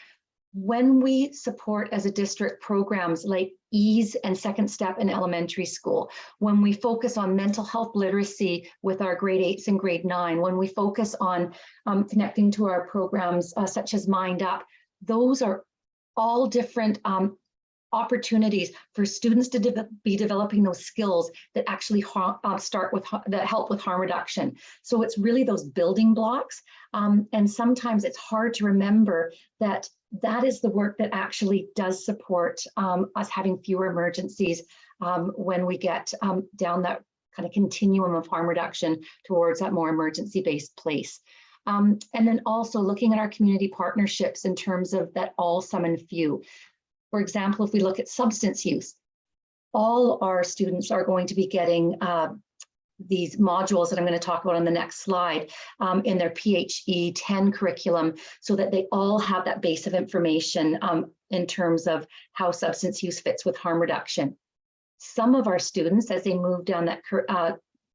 When we support as a district programs like EASE and Second Step in elementary school, when we focus on mental health literacy with our grade 8s and grade 9, when we focus on connecting to our programs such as Mind Up, those are all different opportunities for students to be developing those skills that actually that help with harm reduction. So it's really those building blocks. And sometimes it's hard to remember that that is the work that actually does support us having fewer emergencies when we get down that kind of continuum of harm reduction towards that more emergency-based place. And then also looking at our community partnerships in terms of that all, some, and few. For example, if we look at substance use, all our students are going to be getting these modules that I'm going to talk about on the next slide in their PHE 10 curriculum, so that they all have that base of information in terms of how substance use fits with harm reduction. Some of our students, as they move down that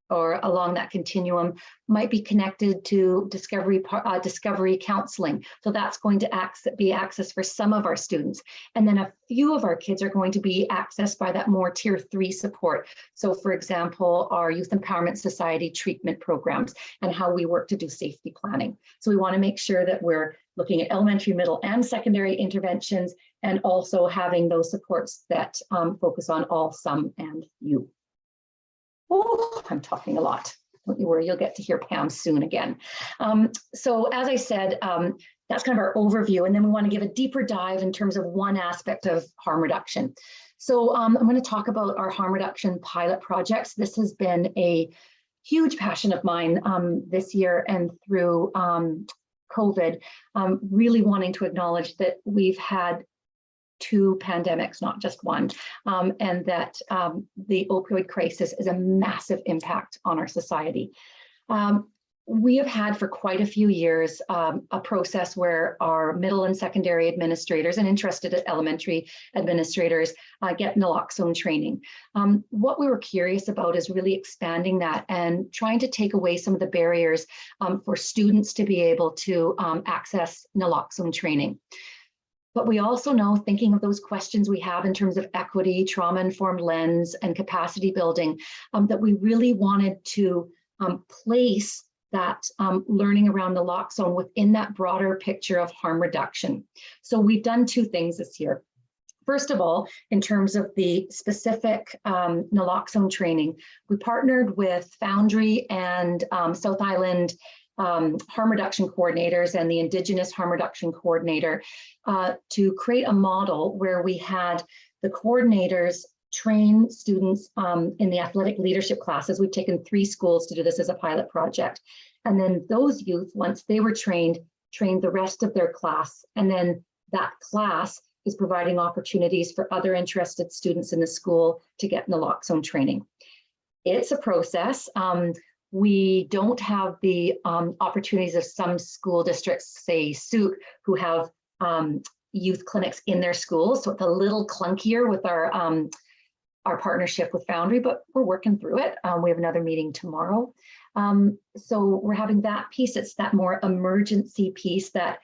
or along that continuum, might be connected to discovery counseling. So that's going to be accessed for some of our students. And then a few of our kids are going to be accessed by that more tier 3 support. So for example, our Youth Empowerment Society treatment programs and how we work to do safety planning. So we want to make sure that we're looking at elementary, middle, and secondary interventions, and also having those supports that focus on all, some, and few. Oh, I'm talking a lot. Don't you worry, you'll get to hear Pam soon again. So as I said, that's kind of our overview. And then we want to give a deeper dive in terms of one aspect of harm reduction. So I'm going to talk about our harm reduction pilot projects. This has been a huge passion of mine this year and through COVID, really wanting to acknowledge that we've had 2 pandemics, not just one, and that the opioid crisis is a massive impact on our society. We have had for quite a few years a process where our middle and secondary administrators and interested elementary administrators get naloxone training. What we were curious about is really expanding that and trying to take away some of the barriers for students to be able to access naloxone training. But we also know, thinking of those questions we have in terms of equity, trauma-informed lens, and capacity building, that we really wanted to place that learning around naloxone within that broader picture of harm reduction. So we've done 2 things this year. First of all, in terms of the specific naloxone training, we partnered with Foundry and South Island harm reduction coordinators and the Indigenous harm reduction coordinator to create a model where we had the coordinators train students in the athletic leadership classes. We've taken 3 schools to do this as a pilot project. And then those youth, once they were trained the rest of their class. And then that class is providing opportunities for other interested students in the school to get naloxone training. It's a process. We don't have the opportunities of some school districts, say SUC, who have youth clinics in their schools. So it's a little clunkier with our partnership with Foundry, but we're working through it. We have another meeting tomorrow. So we're having that piece. It's that more emergency piece, that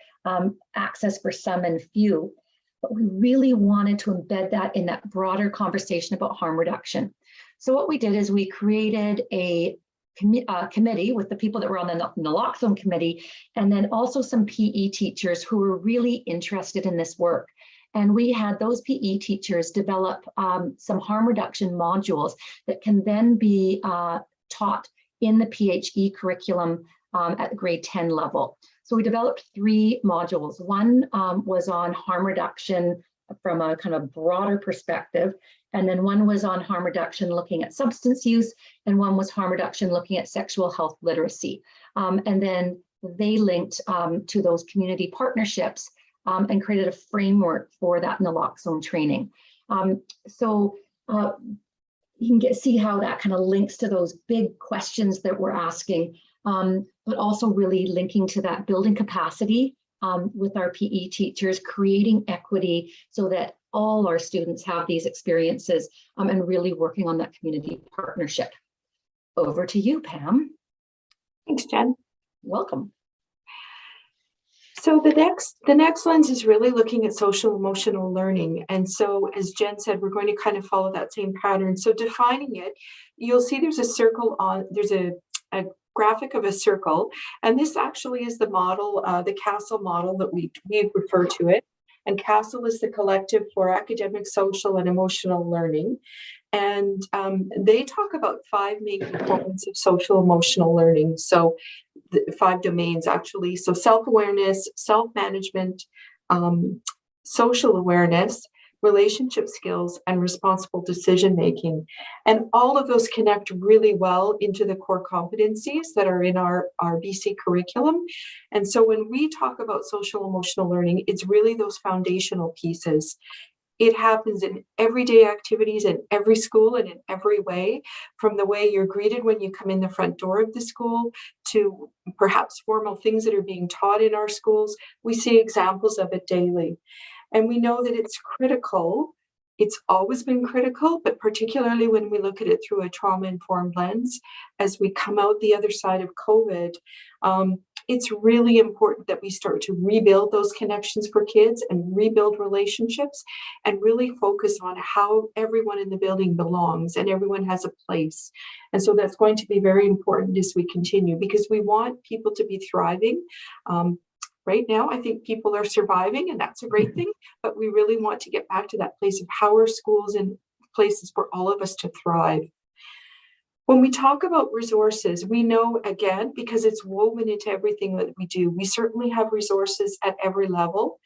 access for some and few. But we really wanted to embed that in that broader conversation about harm reduction. So what we did is we created a committee with the people that were on the naloxone committee, and then also some PE teachers who were really interested in this work. And we had those PE teachers develop some harm reduction modules that can then be taught in the PHE curriculum at the grade 10 level. So we developed 3 modules. One was on harm reduction from a kind of broader perspective. And then one was on harm reduction looking at substance use, and one was harm reduction looking at sexual health literacy. And then they linked to those community partnerships and created a framework for that naloxone training. So you can see how that kind of links to those big questions that we're asking, but also really linking to that building capacity with our PE teachers, creating equity so that all our students have these experiences, and really working on that community partnership. Over to you, Pam. Thanks, Jen. Welcome. So the next lens is really looking at social emotional learning. And so, as Jen said, we're going to kind of follow that same pattern. So defining it, you'll see there's a circle on, there's a graphic of a circle. And this actually is the model, the CASTLE model that we refer to it. And CASTLE is the Collective for Academic, Social, and Emotional Learning. And they talk about 5 main components of social emotional learning. So 5 domains, actually. So self-awareness, self-management, social awareness, relationship skills, and responsible decision-making. And all of those connect really well into the core competencies that are in our BC curriculum. And so when we talk about social emotional learning, it's really those foundational pieces. It happens in everyday activities in every school and in every way, from the way you're greeted when you come in the front door of the school to perhaps formal things that are being taught in our schools. We see examples of it daily. And we know that it's critical. It's always been critical, but particularly when we look at it through a trauma-informed lens, as we come out the other side of COVID, it's really important that we start to rebuild those connections for kids and rebuild relationships and really focus on how everyone in the building belongs and everyone has a place. And so that's going to be very important as we continue, because we want people to be thriving. Right now, I think people are surviving, and that's a great thing, but we really want to get back to that place of how are schools and places for all of us to thrive. When we talk about resources, we know, again, because it's woven into everything that we do, we certainly have resources at every level.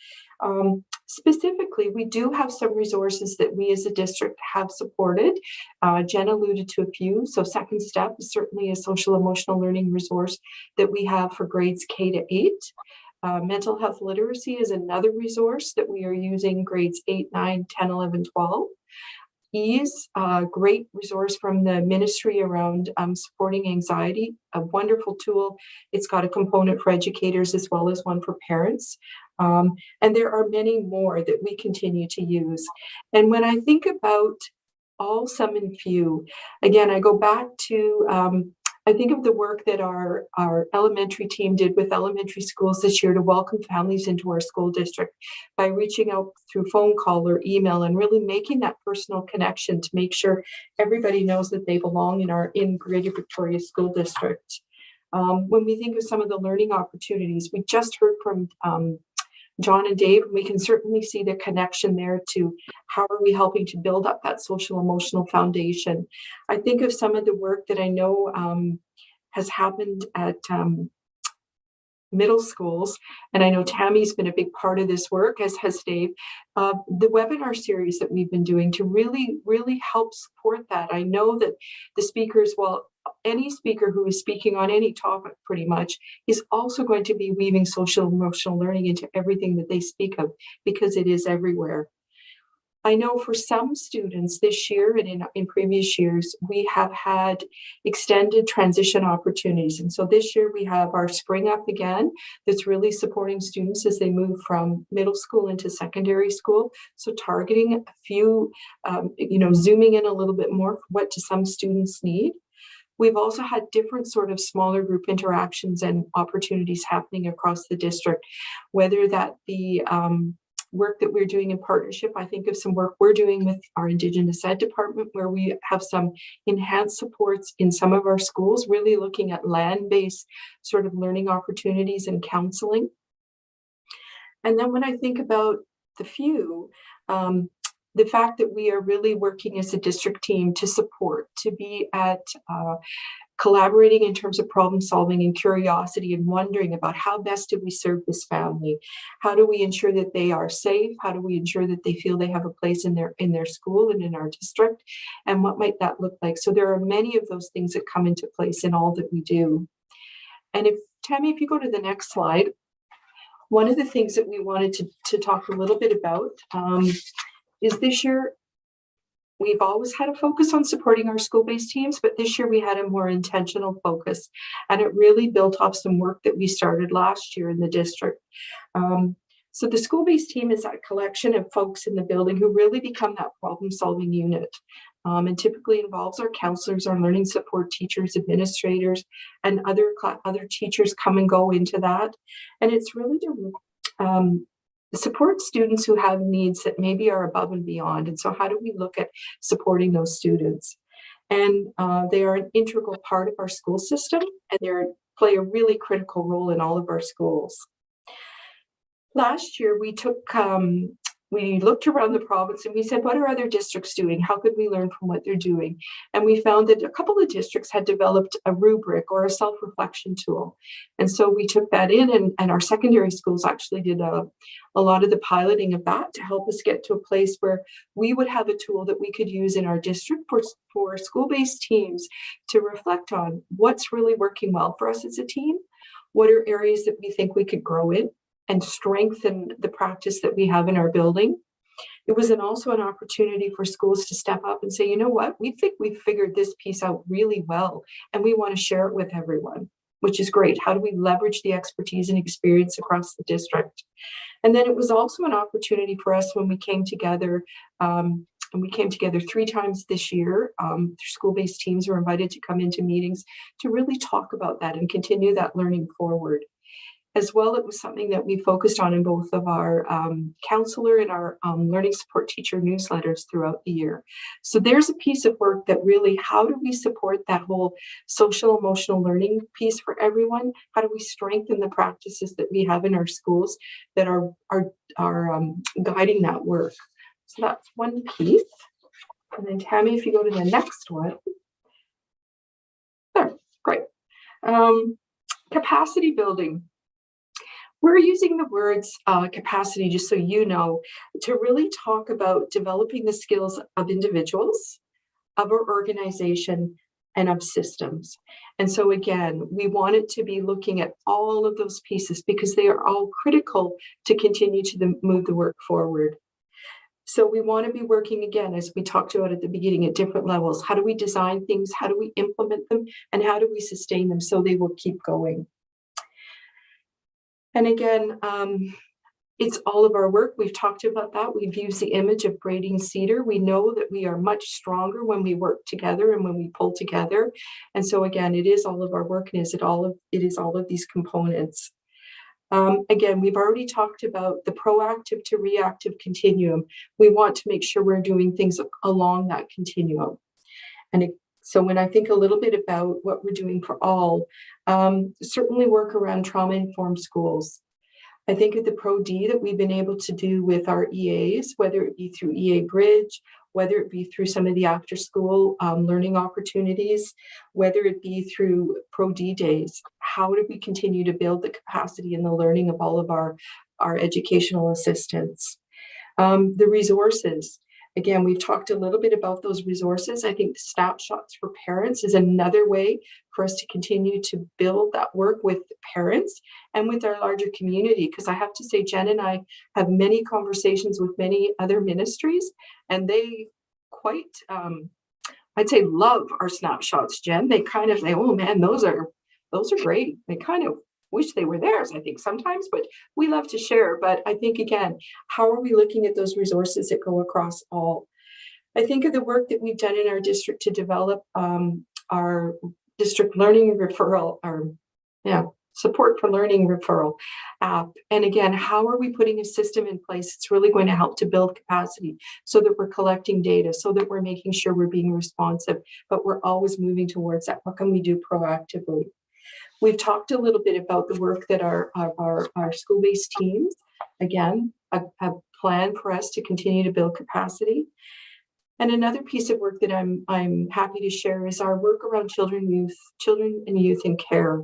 Specifically, we do have some resources that we as a district have supported. Jen alluded to a few. So Second Step is certainly a social emotional learning resource that we have for grades K to 8. Mental health literacy is another resource that we are using grades 8, 9, 10, 11, 12. Ease, a great resource from the ministry around supporting anxiety, a wonderful tool. It's got a component for educators as well as one for parents. And there are many more that we continue to use. And when I think about all, some, and few, again, I go back to I think of the work that our elementary team did with elementary schools this year to welcome families into our school district by reaching out through phone call or email and really making that personal connection to make sure everybody knows that they belong in Greater Victoria School District. When we think of some of the learning opportunities, we just heard from John and Dave, we can certainly see the connection there to how are we helping to build up that social emotional foundation. I think of some of the work that I know has happened at middle schools, and I know Tammy's been a big part of this work, as has Dave, the webinar series that we've been doing to really help support that. I know that the speakers, well, any speaker who is speaking on any topic pretty much is also going to be weaving social emotional learning into everything that they speak of, because it is everywhere. I know for some students this year and in previous years, we have had extended transition opportunities. And so this year we have our Spring Up again, that's really supporting students as they move from middle school into secondary school. So targeting a few, zooming in a little bit more, what do some students need? We've also had different sort of smaller group interactions and opportunities happening across the district, whether that be work that we're doing in partnership. I think of some work we're doing with our Indigenous Ed department, where we have some enhanced supports in some of our schools, really looking at land-based sort of learning opportunities and counseling. And then when I think about the few, the fact that we are really working as a district team to support, to be at collaborating in terms of problem solving and curiosity and wondering about how best do we serve this family? How do we ensure that they are safe? How do we ensure that they feel they have a place in their school and in our district? And what might that look like? So there are many of those things that come into place in all that we do. And Tammy, if you go to the next slide, one of the things that we wanted to talk a little bit about is this year, we've always had a focus on supporting our school-based teams, but this year we had a more intentional focus, and it really built off some work that we started last year in the district. So the school-based team is that collection of folks in the building who really become that problem-solving unit, and typically involves our counselors, our learning support teachers, administrators, and other teachers come and go into that. And it's really to support students who have needs that maybe are above and beyond. And so how do we look at supporting those students? And they are an integral part of our school system, and they play a really critical role in all of our schools. Last year, we looked around the province and we said, what are other districts doing? How could we learn from what they're doing? And we found that a couple of districts had developed a rubric or a self-reflection tool. And so we took that in, and our secondary schools actually did a lot of the piloting of that to help us get to a place where we would have a tool that we could use in our district for school-based teams to reflect on what's really working well for us as a team, what are areas that we think we could grow in and strengthen the practice that we have in our building. It was also an opportunity for schools to step up and say, you know what, we think we've figured this piece out really well, and we want to share it with everyone, which is great. How do we leverage the expertise and experience across the district? And then it was also an opportunity for us when we came together, and we came together 3 times this year. School-based teams were invited to come into meetings to really talk about that and continue that learning forward. As well, it was something that we focused on in both of our counselor and our learning support teacher newsletters throughout the year. So there's a piece of work that really, how do we support that whole social emotional learning piece for everyone? How do we strengthen the practices that we have in our schools that are guiding that work? So that's one piece. And then Tammy, if you go to the next one. There, great. Capacity building. We're using the words capacity, just so you know, to really talk about developing the skills of individuals, of our organization, and of systems. And so again, we wanted to be looking at all of those pieces because they are all critical to continue to move the work forward. So we want to be working, again, as we talked about at the beginning, at different levels. How do we design things? How do we implement them? And how do we sustain them so they will keep going? And again, it's all of our work. We've talked about that. We've used the image of braiding cedar. We know that we are much stronger when we work together and when we pull together. And so again, it is all of our work, and it is all of these components. Again, we've already talked about the proactive to reactive continuum. We want to make sure we're doing things along that continuum. And so when I think a little bit about what we're doing for all, certainly work around trauma-informed schools. I think of the Pro-D that we've been able to do with our EAs, whether it be through EA Bridge, whether it be through some of the after-school learning opportunities, whether it be through Pro-D days. How do we continue to build the capacity and the learning of all of our educational assistants? The resources. Again, we've talked a little bit about those resources. I think the snapshots for parents is another way for us to continue to build that work with parents and with our larger community. Because I have to say, Jen and I have many conversations with many other ministries, and they quite, I'd say, love our snapshots, Jen. They kind of say, oh man, those are great. They kind of wish they were theirs, I think, sometimes, but we love to share. But I think, again, how are we looking at those resources that go across all? I think of the work that we've done in our district to develop our district learning referral, support for learning referral app. And again, how are we putting a system in place that's really going to help to build capacity so that we're collecting data, so that we're making sure we're being responsive, but we're always moving towards that. What can we do proactively? We've talked a little bit about the work that our school-based teams again, a plan for us to continue to build capacity. And another piece of work that I'm happy to share is our work around children and youth in care.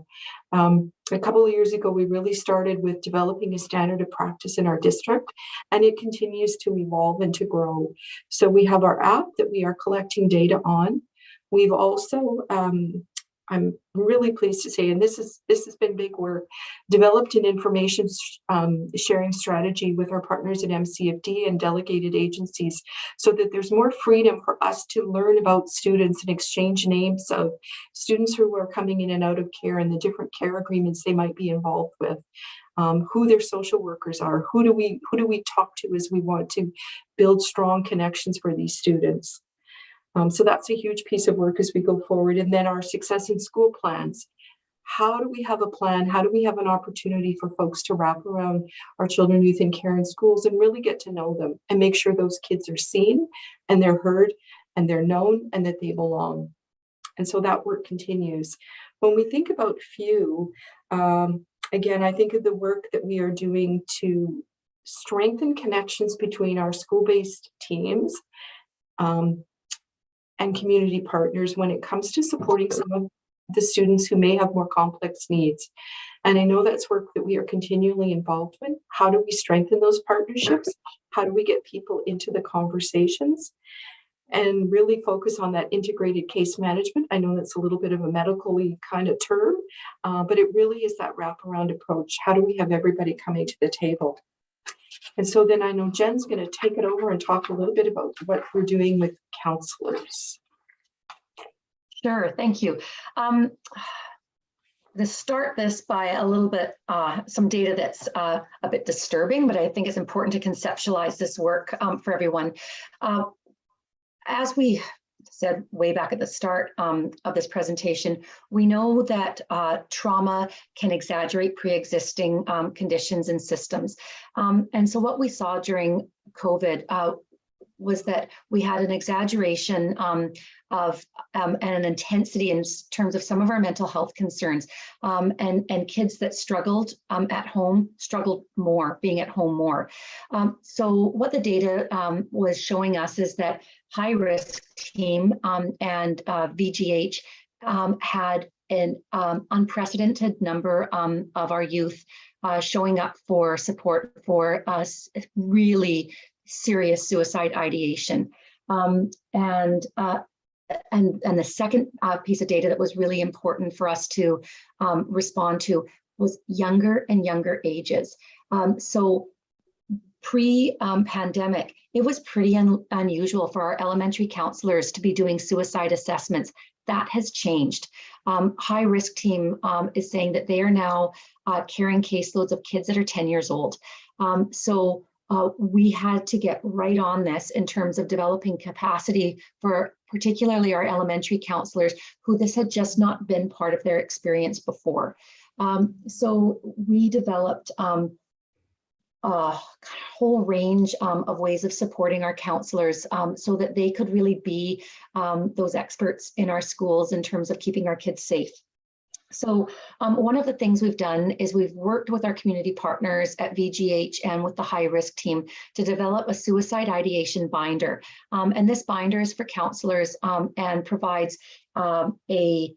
A couple of years ago, we really started with developing a standard of practice in our district, and it continues to evolve and to grow. So we have our app that we are collecting data on. We've also, I'm really pleased to say, and this has been big work, developed an information sharing strategy with our partners at MCFD and delegated agencies so that there's more freedom for us to learn about students and exchange names of students who are coming in and out of care and the different care agreements they might be involved with, who their social workers are, who do we talk to as we want to build strong connections for these students. So that's a huge piece of work as we go forward. And then our success in school plans. How do we have a plan? How do we have an opportunity for folks to wrap around our children, youth in care in schools and really get to know them and make sure those kids are seen and they're heard and they're known and that they belong? And so that work continues. When we think about FEW, again, I think of the work that we are doing to strengthen connections between our school-based teams and community partners when it comes to supporting some of the students who may have more complex needs. And I know that's work that we are continually involved in. How do we strengthen those partnerships? How do we get people into the conversations and really focus on that integrated case management? I know that's a little bit of a medical-y kind of term, but it really is that wraparound approach. How do we have everybody coming to the table? And so then I know Jen's going to take it over and talk a little bit about what we're doing with counselors. Sure, thank you. To start this by a little bit, some data that's a bit disturbing, but I think it's important to conceptualize this work for everyone. As we said way back at the start of this presentation, we know that trauma can exaggerate pre-existing conditions and systems. And so what we saw during COVID was that we had an exaggeration of and an intensity in terms of some of our mental health concerns, and kids that struggled at home struggled more, being at home more. So what the data was showing us is that high risk team and VGH had an unprecedented number of our youth showing up for support for really serious suicide ideation. And the second piece of data that was really important for us to respond to was younger and younger ages. So pre-pandemic, it was pretty unusual for our elementary counselors to be doing suicide assessments. That has changed. High risk team is saying that they are now carrying caseloads of kids that are 10 years old. So we had to get right on this in terms of developing capacity for particularly our elementary counselors who this had just not been part of their experience before. So we developed a whole range of ways of supporting our counselors so that they could really be those experts in our schools in terms of keeping our kids safe. So one of the things we've done is we've worked with our community partners at VGH and with the high risk team to develop a suicide ideation binder. And this binder is for counselors and provides a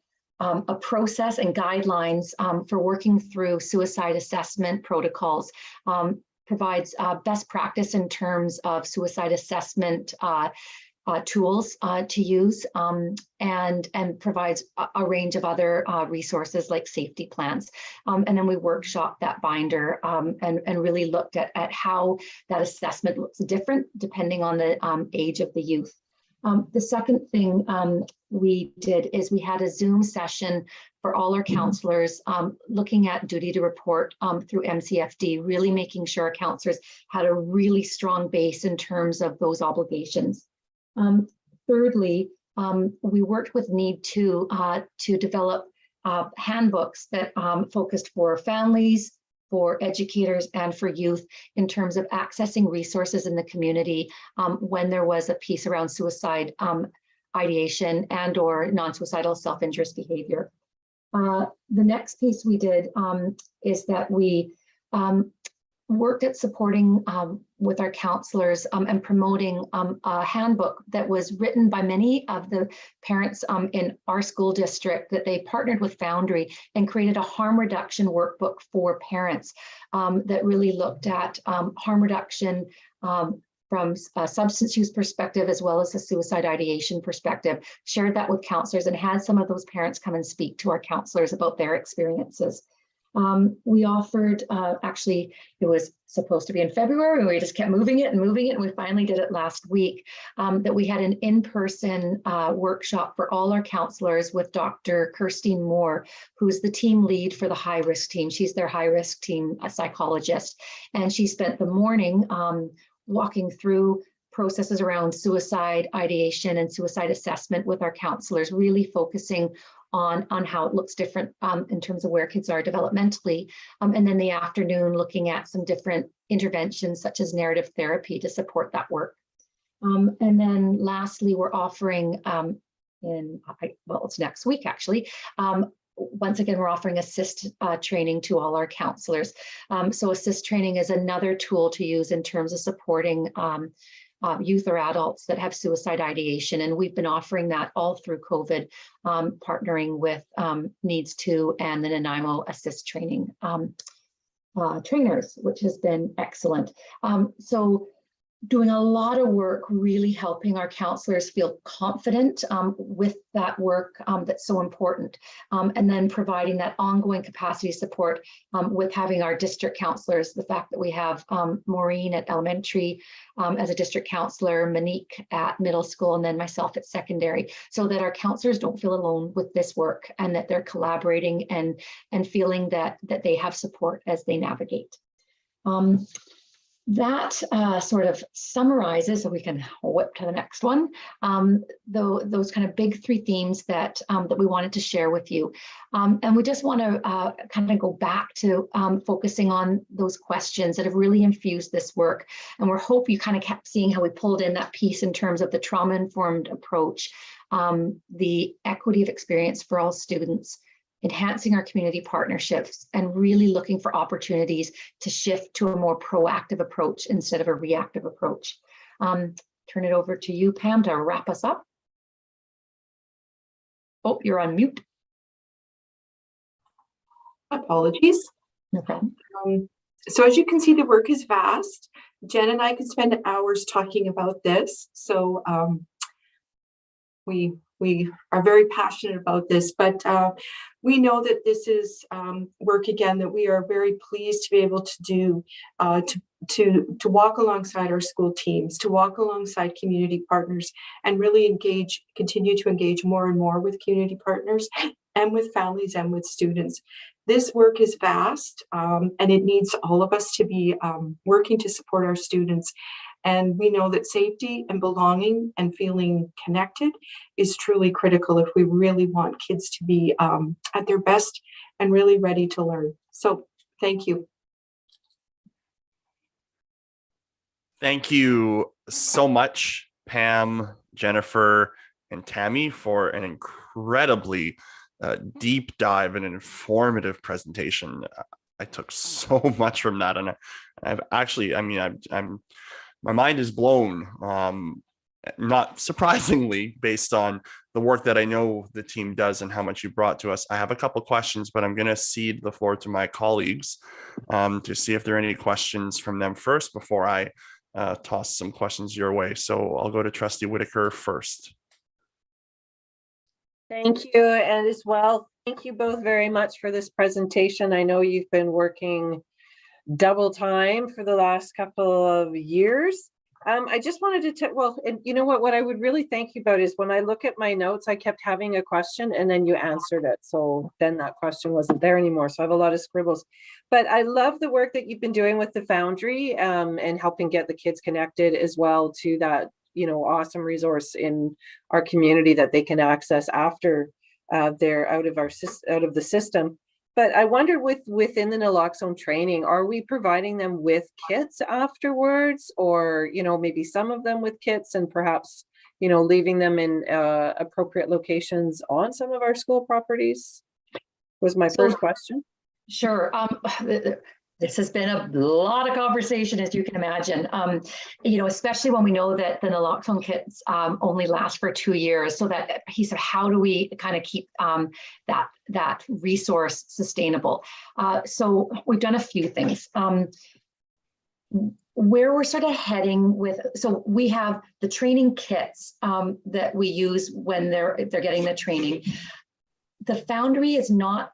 process and guidelines for working through suicide assessment protocols, provides best practice in terms of suicide assessment tools to use, and provides a range of other resources like safety plans. And then we workshopped that binder and really looked at how that assessment looks different depending on the age of the youth. The second thing we did is we had a Zoom session for all our counselors looking at duty to report through MCFD, really making sure our counselors had a really strong base in terms of those obligations. Thirdly, we worked with Need to develop handbooks that focused for families, for educators, and for youth in terms of accessing resources in the community when there was a piece around suicide ideation and or non-suicidal self-injurious behavior. The next piece we did is that we worked at supporting with our counselors and promoting a handbook that was written by many of the parents in our school district, that they partnered with Foundry and created a harm reduction workbook for parents that really looked at harm reduction from a substance use perspective, as well as a suicide ideation perspective, shared that with counselors and had some of those parents come and speak to our counselors about their experiences. We offered, actually, it was supposed to be in February, and we just kept moving it, and we finally did it last week, that we had an in-person workshop for all our counselors with Dr. Kirstine Moore, who's the team lead for the high-risk team. She's their high-risk team psychologist, and she spent the morning walking through processes around suicide ideation and suicide assessment with our counselors, really focusing on how it looks different in terms of where kids are developmentally. And then the afternoon, looking at some different interventions such as narrative therapy to support that work. And then lastly, we're offering it's next week actually. Once again, we're offering assist training to all our counselors. So assist training is another tool to use in terms of supporting youth or adults that have suicide ideation. And we've been offering that all through COVID, partnering with Needs2 and the Nanaimo assist training trainers, which has been excellent. So doing a lot of work, really helping our counselors feel confident with that work that's so important. And then providing that ongoing capacity support with having our district counselors, the fact that we have Maureen at elementary as a district counselor, Monique at middle school, and then myself at secondary, so that our counselors don't feel alone with this work and that they're collaborating and feeling that they have support as they navigate. That sort of summarizes, so we can whip to the next one, those kind of big three themes that we wanted to share with you. And we just want to kind of go back to focusing on those questions that have really infused this work. And we hope you kind of kept seeing how we pulled in that piece in terms of the trauma-informed approach, the equity of experience for all students, enhancing our community partnerships, and really looking for opportunities to shift to a more proactive approach instead of a reactive approach. Turn it over to you, Pam, to wrap us up. Oh, you're on mute. Apologies. No problem. So as you can see, the work is vast. Jen and I could spend hours talking about this. So we are very passionate about this, but we know that this is work, again, that we are very pleased to be able to do, to walk alongside our school teams, to walk alongside community partners, and really continue to engage more and more with community partners and with families and with students. This work is vast, and it needs all of us to be working to support our students. And we know that safety and belonging and feeling connected is truly critical if we really want kids to be at their best and really ready to learn. So thank you. Thank you so much, Pam, Jennifer, and Tammy, for an incredibly deep dive and informative presentation. I took so much from that, and I've actually, my mind is blown, not surprisingly, based on the work that I know the team does and how much you brought to us. I have a couple questions, but I'm going to cede the floor to my colleagues to see if there are any questions from them first before I toss some questions your way. So I'll go to Trustee Whitaker first. Thank you. And as well, thank you both very much for this presentation. I know you've been working double time for the last couple of years. I just wanted to, and you know what I would really thank you about is when I look at my notes, I kept having a question and then you answered it. So then that question wasn't there anymore. So I have a lot of scribbles, but I love the work that you've been doing with the Foundry and helping get the kids connected as well to that, awesome resource in our community that they can access after they're out of the system. But I wonder within the naloxone training, are we providing them with kits afterwards, or, maybe some of them with kits and perhaps, leaving them in appropriate locations on some of our school properties? Was my first question. Sure. This has been a lot of conversation, as you can imagine. Especially when we know that the naloxone kits only last for 2 years. So that piece of how do we kind of keep that resource sustainable? So we've done a few things. Where we're sort of heading with, so we have the training kits that we use when they're getting the training. The Foundry is not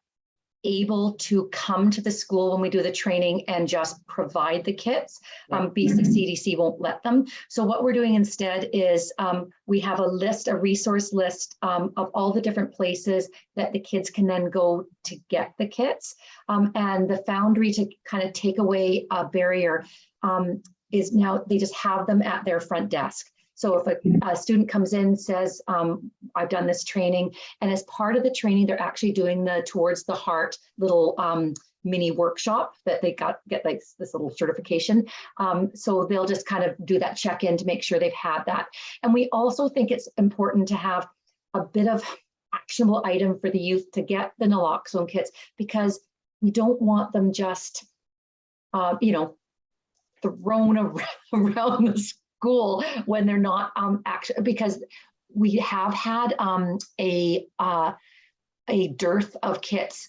able to come to the school when we do the training and just provide the kits. BCCDC won't let them. So what we're doing instead is we have a resource list of all the different places that the kids can then go to get the kits. And the Foundry, to kind of take away a barrier, is now they just have them at their front desk. So if a student comes in, says, I've done this training, and as part of the training, they're actually doing the Towards the Heart little mini workshop that they get like this little certification. So they'll just kind of do that check-in to make sure they've had that. And we also think it's important to have a bit of actionable item for the youth to get the naloxone kits, because we don't want them just, thrown around the school when they're not actually, because we have had a dearth of kits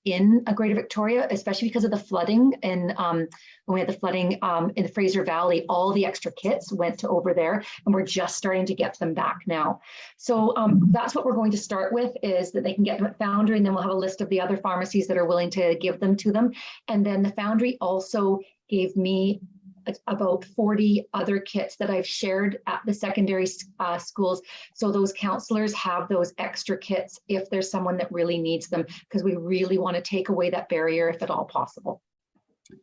in Greater Victoria, especially because of the flooding. And when we had the flooding in the Fraser Valley, all the extra kits went to over there, and we're just starting to get them back now. So that's what we're going to start with, is that they can get them at Foundry, and then we'll have a list of the other pharmacies that are willing to give them to them. And then the Foundry also gave me about 40 other kits that I've shared at the secondary schools. So those counselors have those extra kits if there's someone that really needs them, because we really want to take away that barrier if at all possible.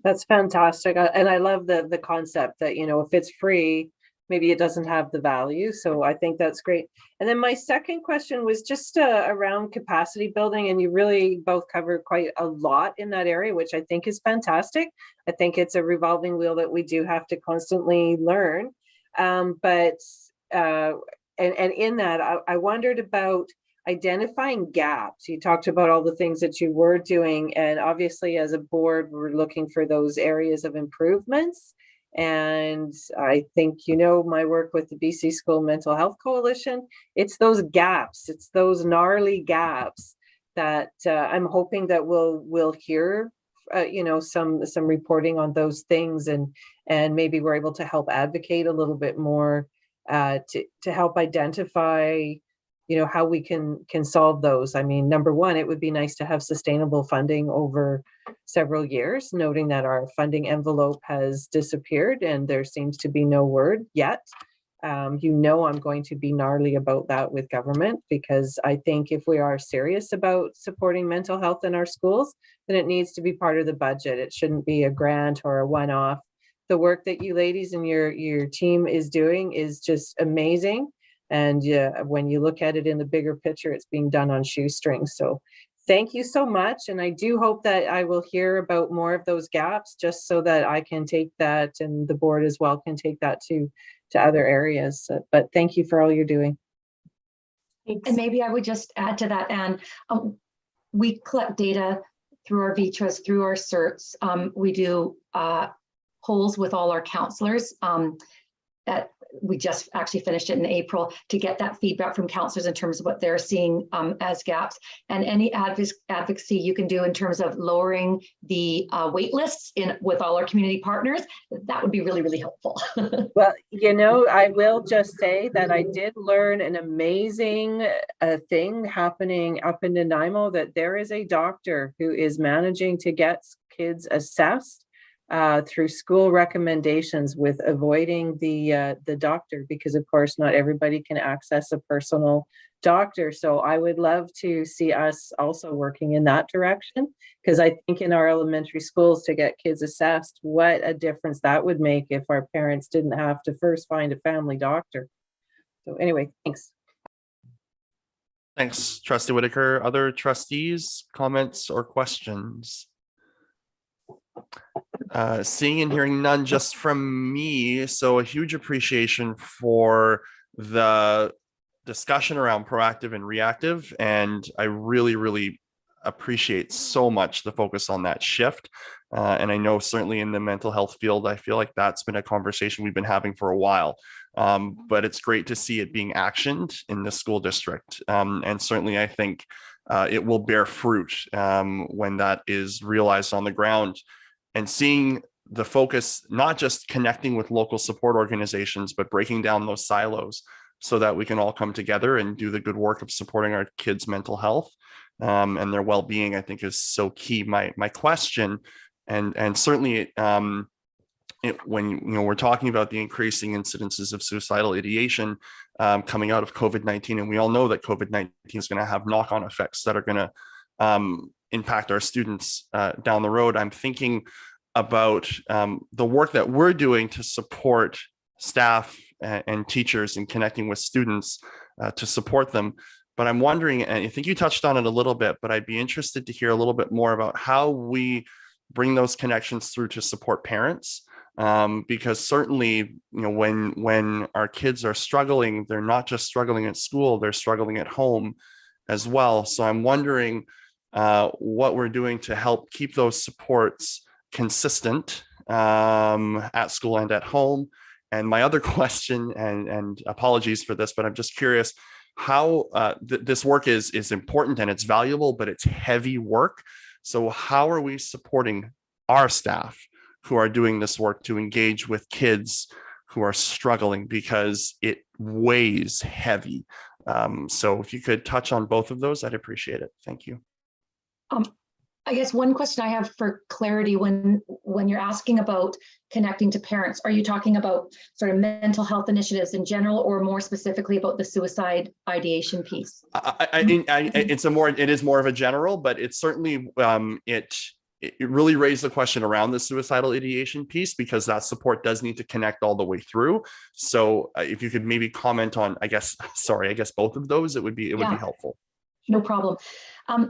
That's fantastic. And I love the concept that, if it's free, maybe it doesn't have the value. So I think that's great. And then my second question was just around capacity building. And you really both covered quite a lot in that area, which I think is fantastic. I think it's a revolving wheel that we do have to constantly learn. And in that, I wondered about identifying gaps. You talked about all the things that you were doing. And obviously, as a board, we're looking for those areas of improvements. And I think, my work with the BC School Mental Health Coalition, it's those gaps, it's those gnarly gaps that I'm hoping that we'll hear, some reporting on those things, and maybe we're able to help advocate a little bit more to help identify, how we can solve those. I mean, number one, it would be nice to have sustainable funding over several years, noting that our funding envelope has disappeared and there seems to be no word yet. I'm going to be gnarly about that with government, because I think if we are serious about supporting mental health in our schools, then it needs to be part of the budget. It shouldn't be a grant or a one-off. The work that you ladies and your team is doing is just amazing. And when you look at it in the bigger picture, it's being done on shoestrings. So thank you so much. And I do hope that I will hear about more of those gaps, just so that I can take that, and the board as well can take that to other areas. But thank you for all you're doing. And maybe I would just add to that, Anne, we collect data through our VTRAs, through our certs. We do polls with all our counselors that we just actually finished it in April, to get that feedback from counselors in terms of what they're seeing as gaps, and any advocacy you can do in terms of lowering the wait lists with all our community partners. That would be really, really helpful. Well, I will just say that I did learn an amazing thing happening up in Nanaimo, that there is a doctor who is managing to get kids assessed through school recommendations, with avoiding the doctor, because of course not everybody can access a personal doctor. So I would love to see us also working in that direction, because I think in our elementary schools, to get kids assessed, what a difference that would make if our parents didn't have to first find a family doctor. So anyway, thanks. Thanks, Trustee Whitaker. Other trustees, comments or questions? Seeing and hearing none just from me. So a huge appreciation for the discussion around proactive and reactive. And I really, really appreciate so much the focus on that shift. And I know certainly in the mental health field, I feel like that's been a conversation we've been having for a while. But it's great to see it being actioned in the school district. And certainly I think it will bear fruit when that is realized on the ground, and seeing the focus, not just connecting with local support organizations, but breaking down those silos so that we can all come together and do the good work of supporting our kids' mental health and their well-being, I think is so key. My question, and certainly when we're talking about the increasing incidences of suicidal ideation coming out of COVID-19, and we all know that COVID-19 is going to have knock-on effects that are going to impact our students down the road. I'm thinking about the work that we're doing to support staff and teachers in connecting with students to support them. But I'm wondering, and I think you touched on it a little bit, but I'd be interested to hear a little bit more about how we bring those connections through to support parents. Because certainly, when our kids are struggling, they're not just struggling at school, they're struggling at home as well. So I'm wondering what we're doing to help keep those supports consistent at school and at home. And my other question, and apologies for this, but I'm just curious how this work is important and it's valuable, but it's heavy work. So how are we supporting our staff who are doing this work to engage with kids who are struggling, because it weighs heavy? So if you could touch on both of those, I'd appreciate it. Thank you. I guess one question I have for clarity, when you're asking about connecting to parents, are you talking about sort of mental health initiatives in general, or more specifically about the suicide ideation piece? It is more of a general, but it's certainly it really raised the question around the suicidal ideation piece, because that support does need to connect all the way through. So if you could maybe comment on, I guess both of those, it would be helpful. No problem.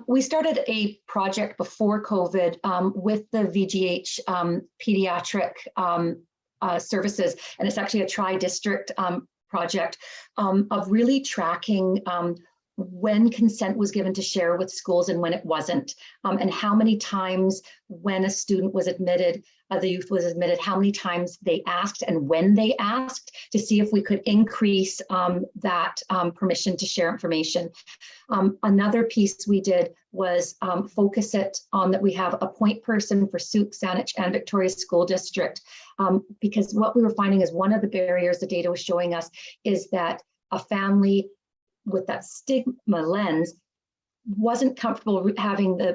We started a project before COVID with the VGH pediatric services, and it's actually a tri-district project of really tracking when consent was given to share with schools and when it wasn't, and how many times when a student was admitted, the youth was admitted, how many times they asked and when they asked, to see if we could increase that permission to share information. Another piece we did was focus it on that we have a point person for Sauk, Saanich, and Victoria School District, because what we were finding is one of the barriers the data was showing us is that a family with that stigma lens wasn't comfortable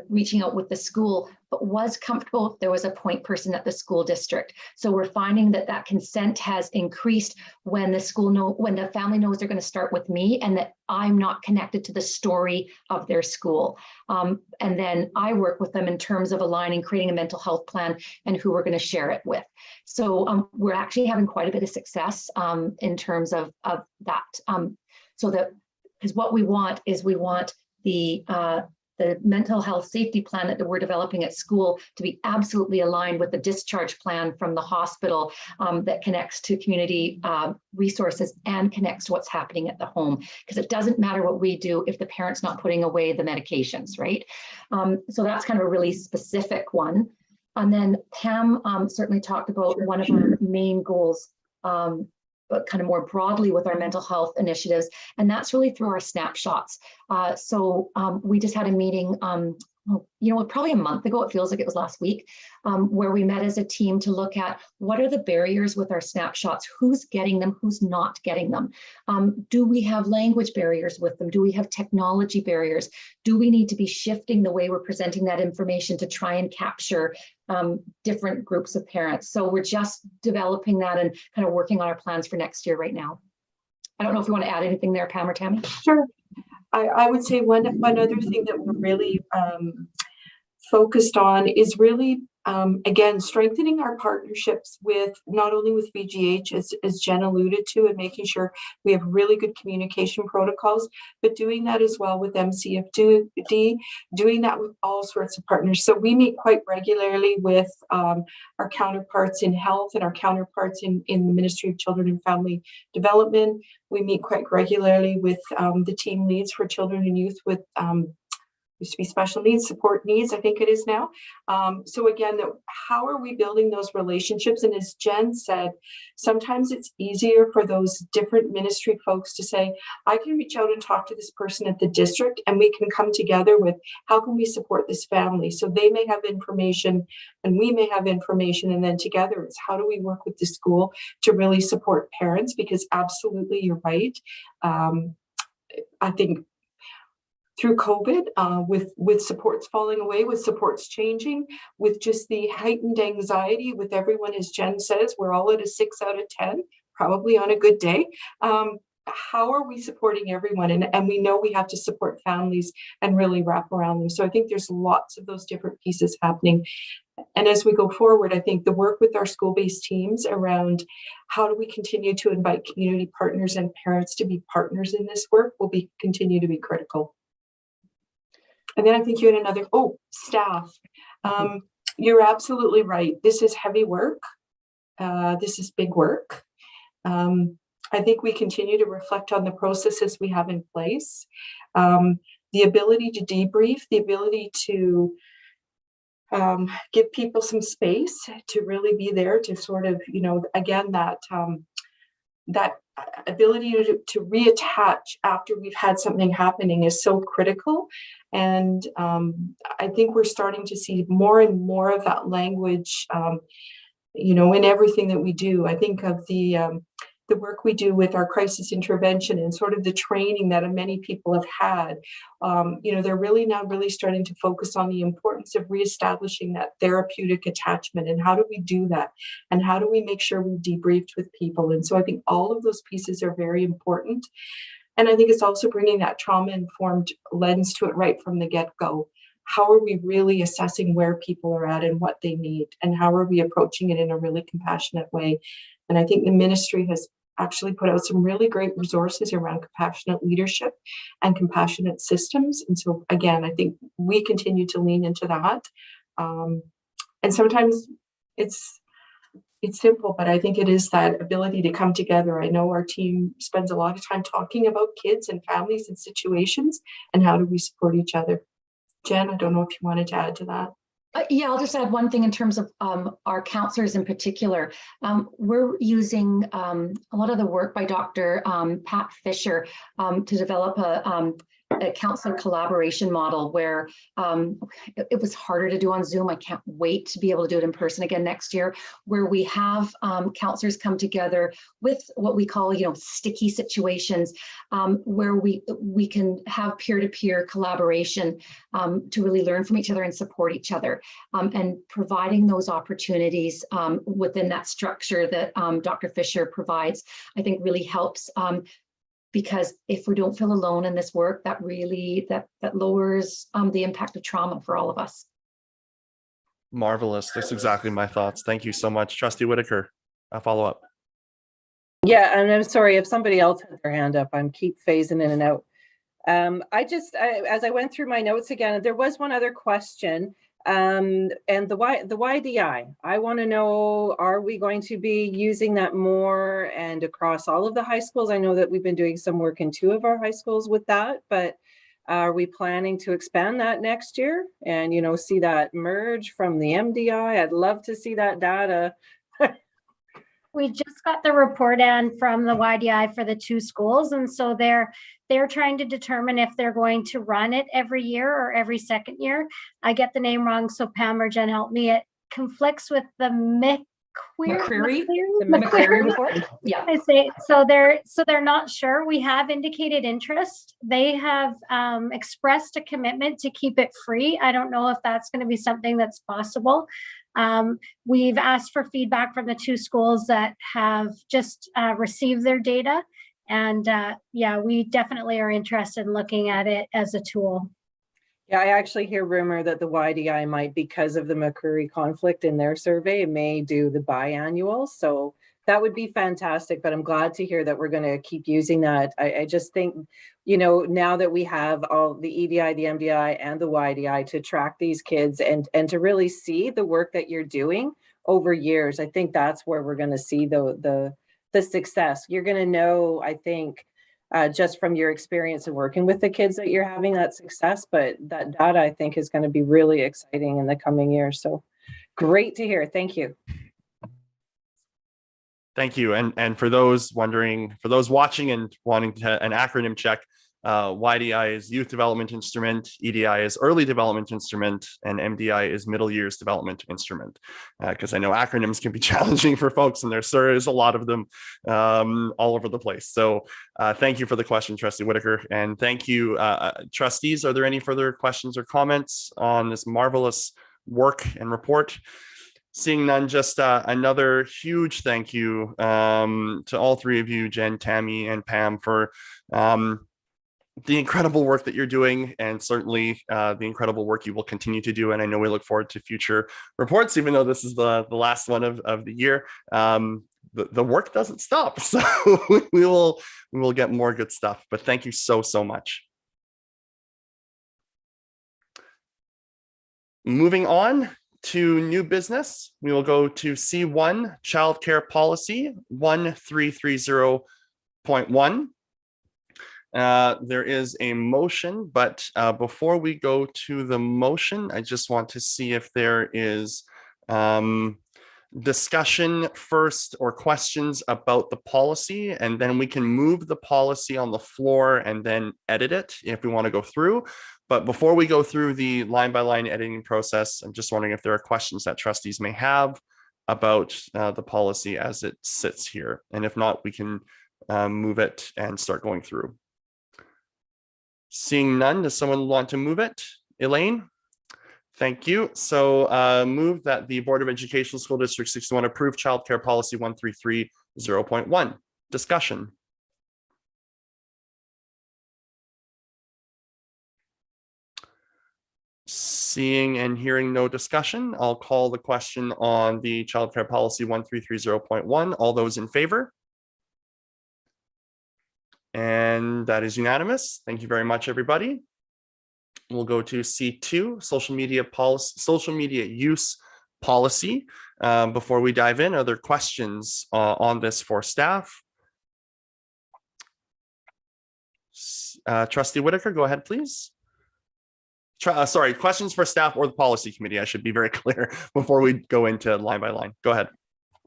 reaching out with the school, but was comfortable if there was a point person at the school district. So we're finding that consent has increased when when the family knows they're going to start with me, and that I'm not connected to the story of their school. And then I work with them in terms of aligning, creating a mental health plan, and who we're going to share it with. So we're actually having quite a bit of success in terms of that. Because what we want is the mental health safety plan that we're developing at school to be absolutely aligned with the discharge plan from the hospital that connects to community resources and connects to what's happening at the home. Because it doesn't matter what we do if the parent's not putting away the medications, right? So that's kind of a really specific one. And then Pam certainly talked about one of our main goals, but kind of more broadly with our mental health initiatives, and that's really through our snapshots. So we just had a meeting, probably a month ago, it feels like it was last week, where we met as a team to look at what are the barriers with our snapshots, who's getting them, who's not getting them. Do we have language barriers with them? Do we have technology barriers? Do we need to be shifting the way we're presenting that information to try and capture different groups of parents? So we're just developing that and kind of working on our plans for next year right now. I don't know if you want to add anything there, Pam or Tammy. Sure. I would say one other thing that we're really focused on is really, again, strengthening our partnerships with not only with VGH, as Jen alluded to, and making sure we have really good communication protocols, but doing that as well with MCFD, doing that with all sorts of partners. So we meet quite regularly with our counterparts in health and our counterparts in the Ministry of Children and Family Development. We meet quite regularly with the team leads for children and youth with used to be special needs, support needs, I think it is now. So again, how are we building those relationships? And as Jen said, sometimes it's easier for those different ministry folks to say, I can reach out and talk to this person at the district, and we can come together with how can we support this family? So they may have information and we may have information, and then together it's how do we work with the school to really support parents? Because absolutely, you're right. I think through COVID, with supports falling away, with supports changing, with just the heightened anxiety with everyone, as Jen says, we're all at a 6 out of 10, probably on a good day. How are we supporting everyone? And we know we have to support families and really wrap around them. So I think there's lots of those different pieces happening. And as we go forward, I think the work with our school-based teams around how do we continue to invite community partners and parents to be partners in this work will continue to be critical. And then I think you had another, staff. You're absolutely right. This is heavy work. This is big work. I think we continue to reflect on the processes we have in place. The ability to debrief, the ability to give people some space to really be there to sort of, again, that ability to reattach after we've had something happening is so critical. And I think we're starting to see more and more of that language, in everything that we do. I think of the work we do with our crisis intervention and sort of the training that many people have had. They're really now starting to focus on the importance of reestablishing that therapeutic attachment, and how do we do that, and how do we make sure we debriefed with people. And so I think all of those pieces are very important. And I think it's also bringing that trauma-informed lens to it right from the get-go. How are we really assessing where people are at and what they need, and how are we approaching it in a really compassionate way? And I think the ministry has actually put out some really great resources around compassionate leadership and compassionate systems. And so again, I think we continue to lean into that. And sometimes it's simple, but I think it is that ability to come together. I know our team spends a lot of time talking about kids and families and situations, and how do we support each other. Jen, I don't know if you wanted to add to that. Yeah, I'll just add one thing in terms of our counselors in particular. We're using a lot of the work by Dr. Pat Fisher to develop a counselor collaboration model where it was harder to do on Zoom. I can't wait to be able to do it in person again next year, where we have counselors come together with what we call, sticky situations, where we can have peer-to-peer collaboration to really learn from each other and support each other, and providing those opportunities within that structure that Dr. Fisher provides, I think really helps. Because if we don't feel alone in this work, that really that lowers the impact of trauma for all of us. Marvelous. That's exactly my thoughts. Thank you so much. Trustee Whitaker, a follow up. Yeah, and I'm sorry if somebody else has their hand up. I'm keep phasing in and out. As I went through my notes again, there was one other question. And the YDI, I want to know, are we going to be using that more and across all of the high schools? I know that we've been doing some work in 2 of our high schools with that, but are we planning to expand that next year and, see that merge from the MDI? I'd love to see that data. We just got the report in from the YDI for the 2 schools. And so they're trying to determine if they're going to run it every year or every second year. I get the name wrong, so Pam or Jen help me. It conflicts with the McQuarrie report. Yeah. I say so they're not sure. We have indicated interest. They have expressed a commitment to keep it free. I don't know if that's going to be something that's possible. We've asked for feedback from the 2 schools that have just received their data. And yeah, we definitely are interested in looking at it as a tool. Yeah, I actually hear rumor that the YDI might, because of the McCreary conflict in their survey, may do the biannual. So that would be fantastic, but I'm glad to hear that we're going to keep using that. I just think, now that we have all the EDI, the MDI, and the YDI to track these kids and to really see the work that you're doing over years, I think that's where we're going to see the success. You're going to know, I think, just from your experience of working with the kids that you're having that success. But that data, I think, is going to be really exciting in the coming years. So great to hear. Thank you. Thank you. And for those wondering, for those watching and wanting to, an acronym check, YDI is Youth Development Instrument, EDI is Early Development Instrument, and MDI is Middle Years Development Instrument. Because I know acronyms can be challenging for folks, and there is a lot of them all over the place. So thank you for the question, Trustee Whitaker. And thank you, trustees. Are there any further questions or comments on this marvelous work and report? Seeing none, just another huge thank you to all three of you, Jen, Tammy, and Pam, for the incredible work that you're doing, and certainly the incredible work you will continue to do. And I know we look forward to future reports, even though this is the last one of the year. The work doesn't stop, so we will get more good stuff. But thank you so much. Moving on to new business, we will go to C1, Childcare Policy 1330.1. There is a motion, but before we go to the motion, I just want to see if there is discussion first or questions about the policy, and then we can move the policy on the floor and then edit it if we want to go through. But before we go through the line-by-line editing process, I'm just wondering if there are questions that trustees may have about the policy as it sits here. And if not, we can move it and start going through. Seeing none, does someone want to move it? Elaine? Thank you. So move that the Board of Education School District 61 approve Childcare Policy 1330.1. Discussion. Seeing and hearing no discussion, I'll call the question on the Childcare Policy 1330.1. All those in favor? And that is unanimous. Thank you very much, everybody. We'll go to C2, social media policy, social media use policy. Before we dive in, are there questions on this for staff? Trustee Whitaker, go ahead, please. Sorry, questions for staff or the policy committee. I should be very clear before we go into line by line. Go ahead.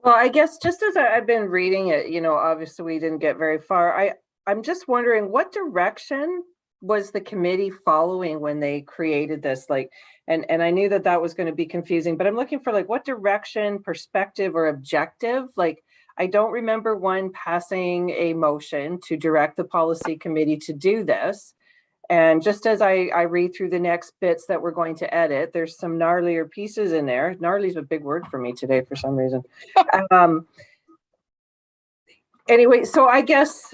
Well, I guess just as I've been reading it, you know, obviously we didn't get very far. I'm just wondering, what direction was the committee following when they created this? Like, and I knew that that was going to be confusing, but I'm looking for like what direction, perspective, or objective. Like, I don't remember one passing a motion to direct the policy committee to do this. And just as I read through the next bits that we're going to edit, there's some gnarlier pieces in there. Gnarly is a big word for me today for some reason. Anyway, so I guess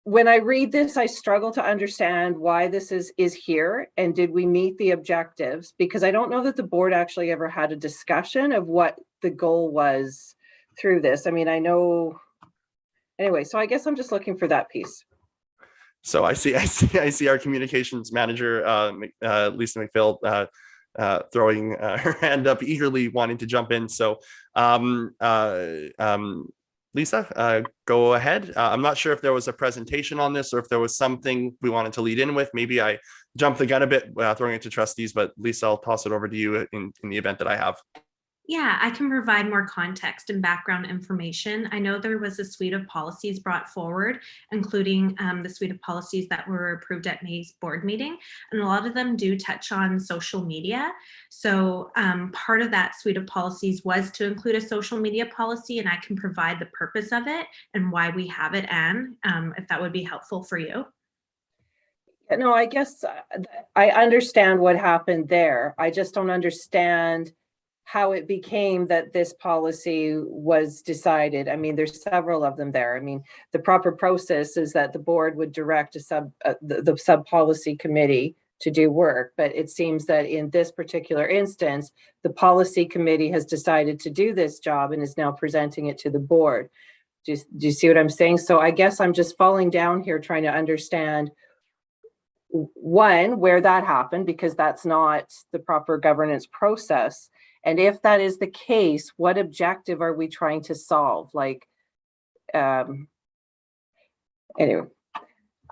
when I read this, I struggle to understand why this is here, and did we meet the objectives? Because I don't know that the board actually ever had a discussion of what the goal was through this. I mean, I know, anyway, so I guess I'm just looking for that piece. So I see our communications manager, Lisa McPhail, throwing her hand up, eagerly wanting to jump in. So Lisa, go ahead. I'm not sure if there was a presentation on this or if there was something we wanted to lead in with. Maybe I jumped the gun a bit throwing it to trustees, but Lisa, I'll toss it over to you in the event that I have. Yeah, I can provide more context and background information. I know there was a suite of policies brought forward, including the suite of policies that were approved at May's board meeting, and a lot of them do touch on social media. So part of that suite of policies was to include a social media policy, and I can provide the purpose of it and why we have it, Anne, if that would be helpful for you. No, I guess I understand what happened there. I just don't understand how it became that this policy was decided. I mean, there's several of them there. I mean, the proper process is that the board would direct the sub policy committee to do work, but it seems that in this particular instance, the policy committee has decided to do this job and is now presenting it to the board. Do you see what I'm saying? So I guess I'm just falling down here trying to understand, one, where that happened, because that's not the proper governance process. And if that is the case, what objective are we trying to solve? Like, anyway,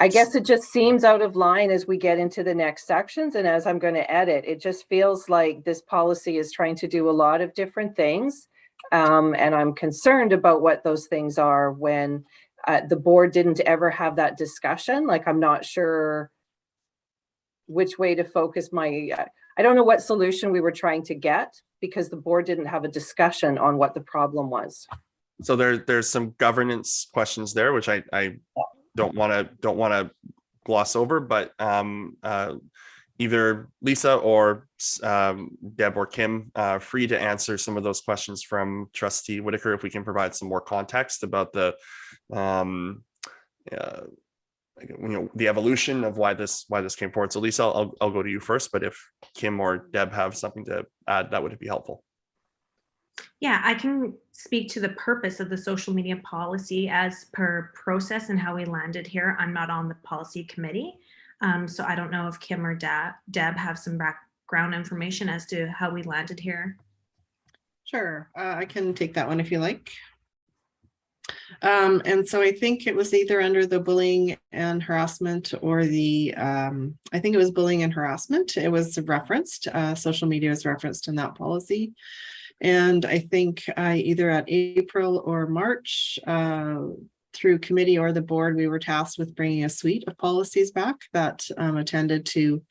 I guess it just seems out of line as we get into the next sections and as I'm going to edit. It just feels like this policy is trying to do a lot of different things. And I'm concerned about what those things are when the board didn't ever have that discussion. Like, I'm not sure which way to focus my, I don't know what solution we were trying to get because the board didn't have a discussion on what the problem was. So there's some governance questions there, which I don't want to gloss over, but either Lisa or Deb or Kim, free to answer some of those questions from Trustee Whitaker if we can provide some more context about the the evolution of why this came forward. So Lisa, I'll go to you first, but if Kim or Deb have something to add, that would be helpful. Yeah, I can speak to the purpose of the social media policy as per process and how we landed here. I'm not on the policy committee, so I don't know if Kim or Deb have some background information as to how we landed here. Sure, I can take that one if you like. And so I think it was either under the bullying and harassment or the, I think it was bullying and harassment. It was referenced, social media was referenced in that policy. And I think either at April or March, through committee or the board, we were tasked with bringing a suite of policies back that attended to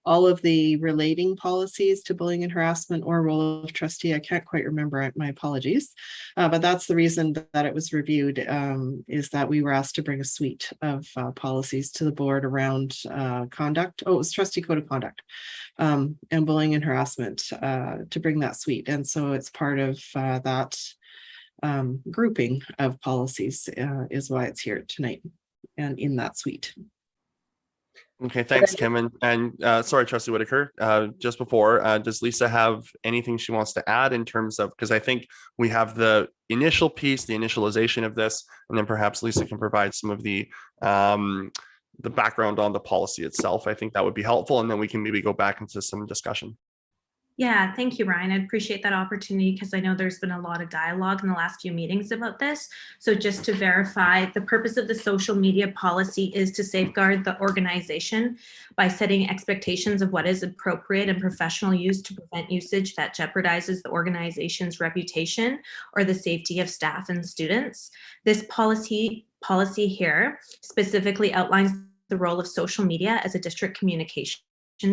all of the relating policies to bullying and harassment or role of trustee. I can't quite remember, my apologies. But that's the reason that it was reviewed, is that we were asked to bring a suite of policies to the board around conduct. Oh, it was trustee code of conduct and bullying and harassment to bring that suite. And so it's part of that grouping of policies is why it's here tonight and in that suite. Okay, thanks, Kim. And sorry, Trustee Whitaker, just before, does Lisa have anything she wants to add in terms of, because I think we have the initial piece, the initialization of this, and then perhaps Lisa can provide some of the background on the policy itself. I think that would be helpful, and then we can maybe go back into some discussion. Yeah, thank you, Ryan. I appreciate that opportunity because I know there's been a lot of dialogue in the last few meetings about this. So just to verify, the purpose of the social media policy is to safeguard the organization by setting expectations of what is appropriate and professional use to prevent usage that jeopardizes the organization's reputation or the safety of staff and students. This policy here specifically outlines the role of social media as a district communication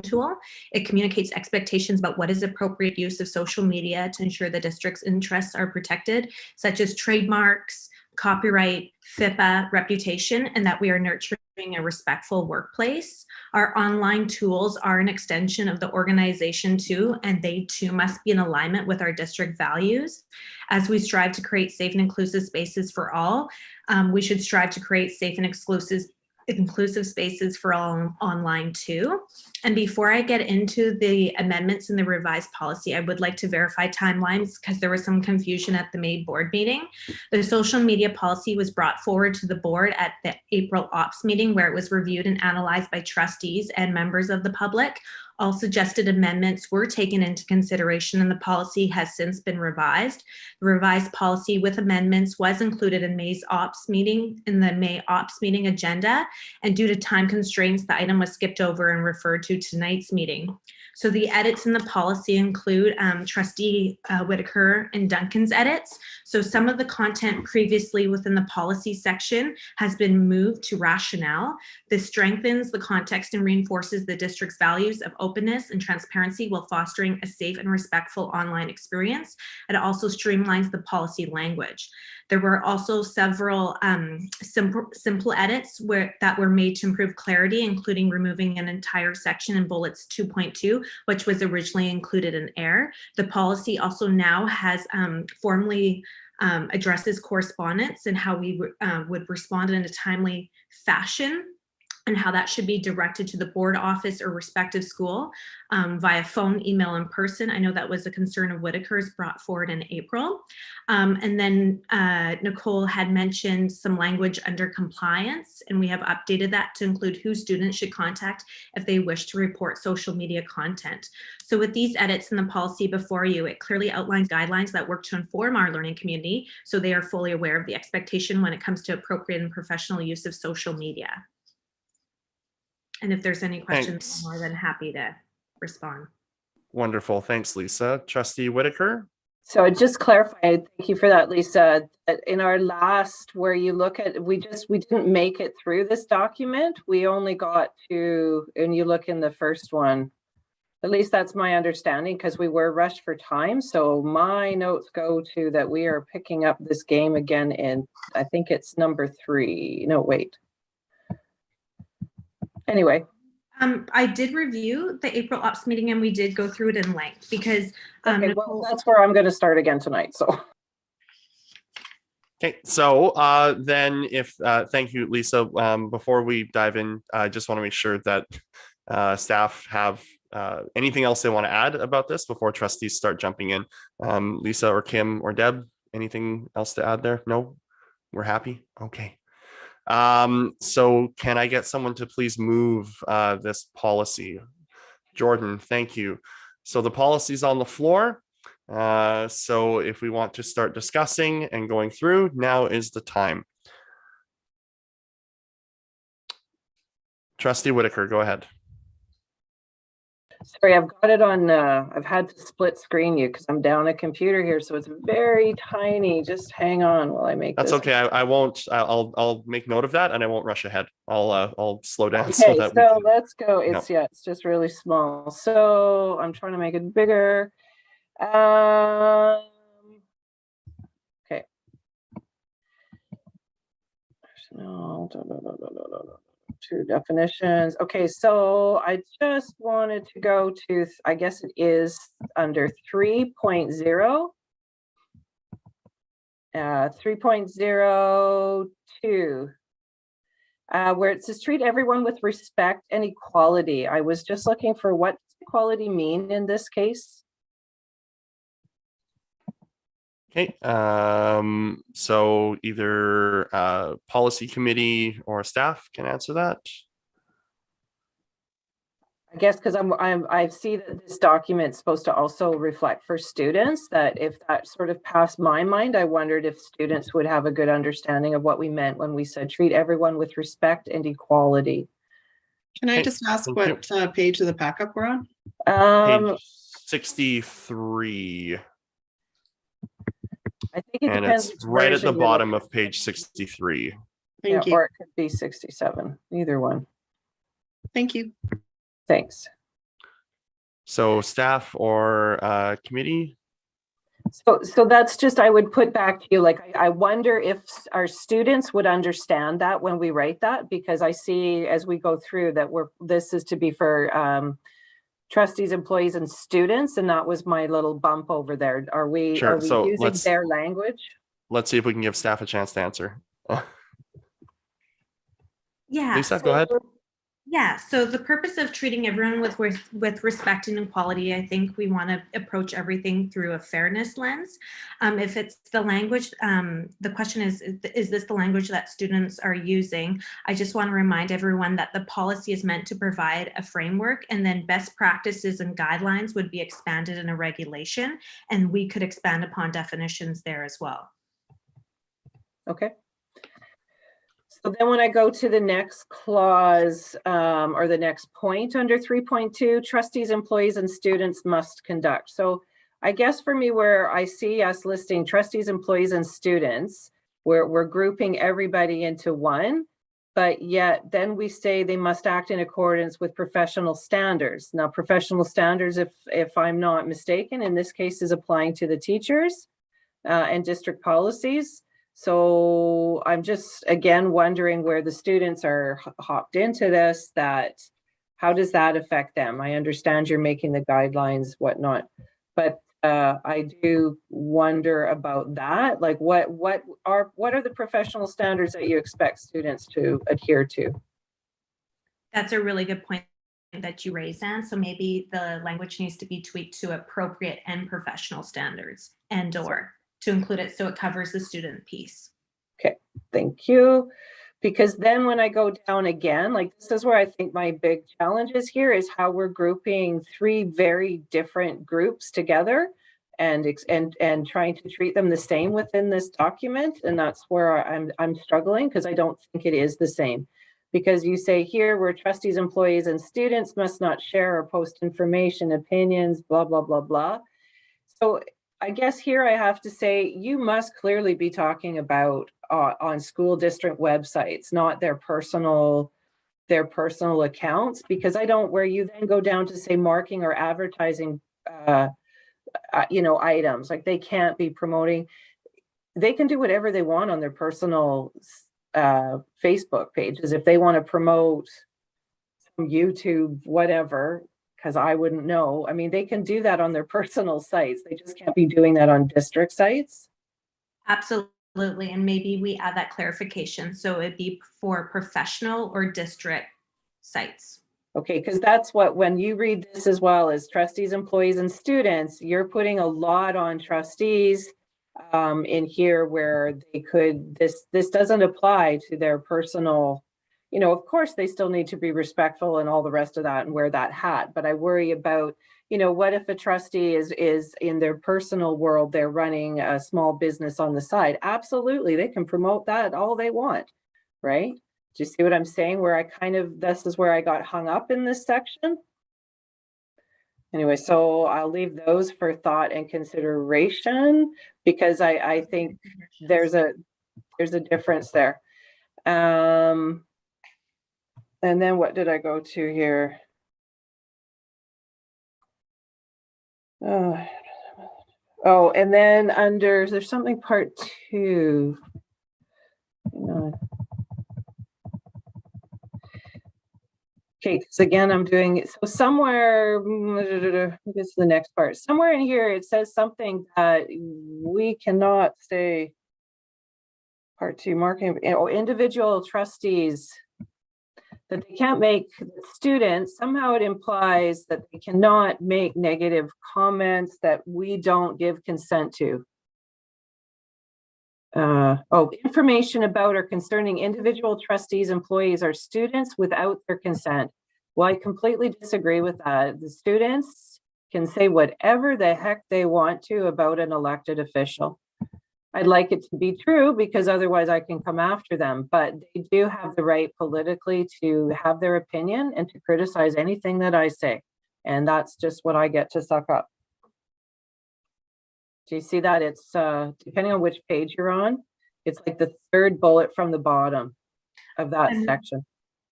tool. It communicates expectations about what is appropriate use of social media to ensure the district's interests are protected, such as trademarks, copyright, FIPA, reputation, and that we are nurturing a respectful workplace. Our online tools are an extension of the organization too, and they too must be in alignment with our district values. As we strive to create safe and inclusive spaces for all, we should strive to create safe and inclusive spaces for all online too. And before I get into the amendments in the revised policy, I would like to verify timelines because there was some confusion at the May board meeting. The social media policy was brought forward to the board at the April ops meeting where it was reviewed and analyzed by trustees and members of the public. All suggested amendments were taken into consideration and the policy has since been revised. The revised policy with amendments was included in the May ops meeting agenda, and due to time constraints, the item was skipped over and referred to tonight's meeting. So the edits in the policy include Trustee Whitaker and Duncan's edits. So some of the content previously within the policy section has been moved to rationale. This strengthens the context and reinforces the district's values of openness and transparency while fostering a safe and respectful online experience. It also streamlines the policy language. There were also several simple edits that were made to improve clarity, including removing an entire section in bullets 2.2, which was originally included in AIR. The policy also now has formally addresses correspondence and how we would respond in a timely fashion, and how that should be directed to the board office or respective school via phone, email, in person. I know that was a concern of Whitaker's brought forward in April. And then Nicole had mentioned some language under compliance, and we have updated that to include who students should contact if they wish to report social media content. So with these edits in the policy before you, it clearly outlines guidelines that work to inform our learning community so they are fully aware of the expectation when it comes to appropriate and professional use of social media. And if there's any questions, Thanks. I'm more than happy to respond. Wonderful. Thanks, Lisa. Trustee Whitaker. So just clarify, thank you for that, Lisa. In our last, where you look at, we didn't make it through this document. We only got to, and you look in the first one, at least that's my understanding, because we were rushed for time. So my notes go to that we are picking up this game again in, I think it's number 3. No, wait. Anyway. I did review the April Ops meeting and we did go through it in length because okay, well, that's where I'm going to start again tonight. So. Okay, so then thank you, Lisa. Before we dive in, I just want to make sure that staff have anything else they want to add about this before trustees start jumping in. Lisa or Kim or Deb, anything else to add there? No, we're happy. Okay. So can I get someone to please move this policy? Jordan, thank you. So the policy's on the floor. So if we want to start discussing and going through, now is the time. Trustee Whitaker, go ahead. Sorry, I've got it on, I've had to split screen you because I'm down a computer here, so it's very tiny. Just hang on while I make That's this. okay. I won't, I'll make note of that and I won't rush ahead. I'll slow down Okay, so that we so can, let's go. It's, yeah, it's just really small. So I'm trying to make it bigger. Okay. No, two definitions. Okay, so I just wanted to go to, I guess it is under 3.0. 3.02. Where it says treat everyone with respect and equality. I was just looking for what does equality mean in this case? okay. So either policy committee or staff can answer that. I guess because I see that this document is supposed to also reflect for students, that if that sort of passed my mind, I wondered if students would have a good understanding of what we meant when we said treat everyone with respect and equality. Can I just ask what page of the backup we're on? Page 63. I think it and depends. it's right at the bottom of page 63. Thank you. Or it could be 67, either one. Thank you. Thanks. So staff or committee? So that's just, I would put back to you, like, I wonder if our students would understand that when we write that, because I see as we go through that this is to be for trustees, employees, and students, and that was my little bump over there. Are we using their language? Let's see if we can give staff a chance to answer. Yeah. Lisa, go ahead. Yeah, so the purpose of treating everyone with respect and equality, I think we want to approach everything through a fairness lens. If it's the language, the question is this the language that students are using? I just want to remind everyone that the policy is meant to provide a framework, and then best practices and guidelines would be expanded in a regulation, and we could expand upon definitions there as well. Okay. So then when I go to the next clause or the next point under 3.2, trustees, employees, and students must conduct. So I guess for me, where I see us listing trustees, employees, and students, we're grouping everybody into one, but yet then we say they must act in accordance with professional standards. Now, professional standards, if I'm not mistaken, in this case is applying to the teachers and district policies. So I'm just, again, wondering where the students are hopped into this, that how does that affect them? I understand you're making the guidelines, whatnot, but I do wonder about that. Like what are the professional standards that you expect students to adhere to? That's a really good point that you raised, Anne. So maybe the language needs to be tweaked to appropriate and professional standards and/or to include it so it covers the student piece. Okay, thank you. Because then when I go down again, like this is where I think my big challenge is here, is how we're grouping three very different groups together and trying to treat them the same within this document. And that's where I'm struggling, because I don't think it is the same. because you say here where trustees, employees, and students must not share or post information, opinions, blah, blah, blah, blah. So I guess here I have to say, you must clearly be talking about on school district websites, not their personal accounts, because I don't, where you then go down to say marking or advertising, items, like they can't be promoting. They can do whatever they want on their personal Facebook pages. If they want to promote some YouTube, whatever, because I wouldn't know. I mean, they can do that on their personal sites. They just can't be doing that on district sites. Absolutely. And maybe we add that clarification. So it'd be for professional or district sites. Okay, because that's what, when you read this as well as trustees, employees, and students, you're putting a lot on trustees in here where they could, this doesn't apply to their personal, of course they still need to be respectful and all the rest of that and wear that hat. But I worry about, what if a trustee is in their personal world, they're running a small business on the side? Absolutely, they can promote that all they want, right? Do you see what I'm saying? Where I this is where I got hung up in this section. Anyway, so I'll leave those for thought and consideration, because I think there's a difference there. And then what did I go to here? Oh, and then there's something part 2. Okay, because again, I'm doing it. So somewhere, this is the next part. Somewhere in here, it says something that we cannot say. Part 2, marking, individual trustees, that they can't make students. Somehow it implies that they cannot make negative comments that we don't give consent to. Information about or concerning individual trustees, employees, or students without their consent. Well, I completely disagree with that. The students can say whatever the heck they want to about an elected official. I'd like it to be true, because otherwise I can come after them, but they do have the right politically to have their opinion and to criticize anything that I say. And that's just what I get to suck up. Do you see that? It's depending on which page you're on, it's like the 3rd bullet from the bottom of that section.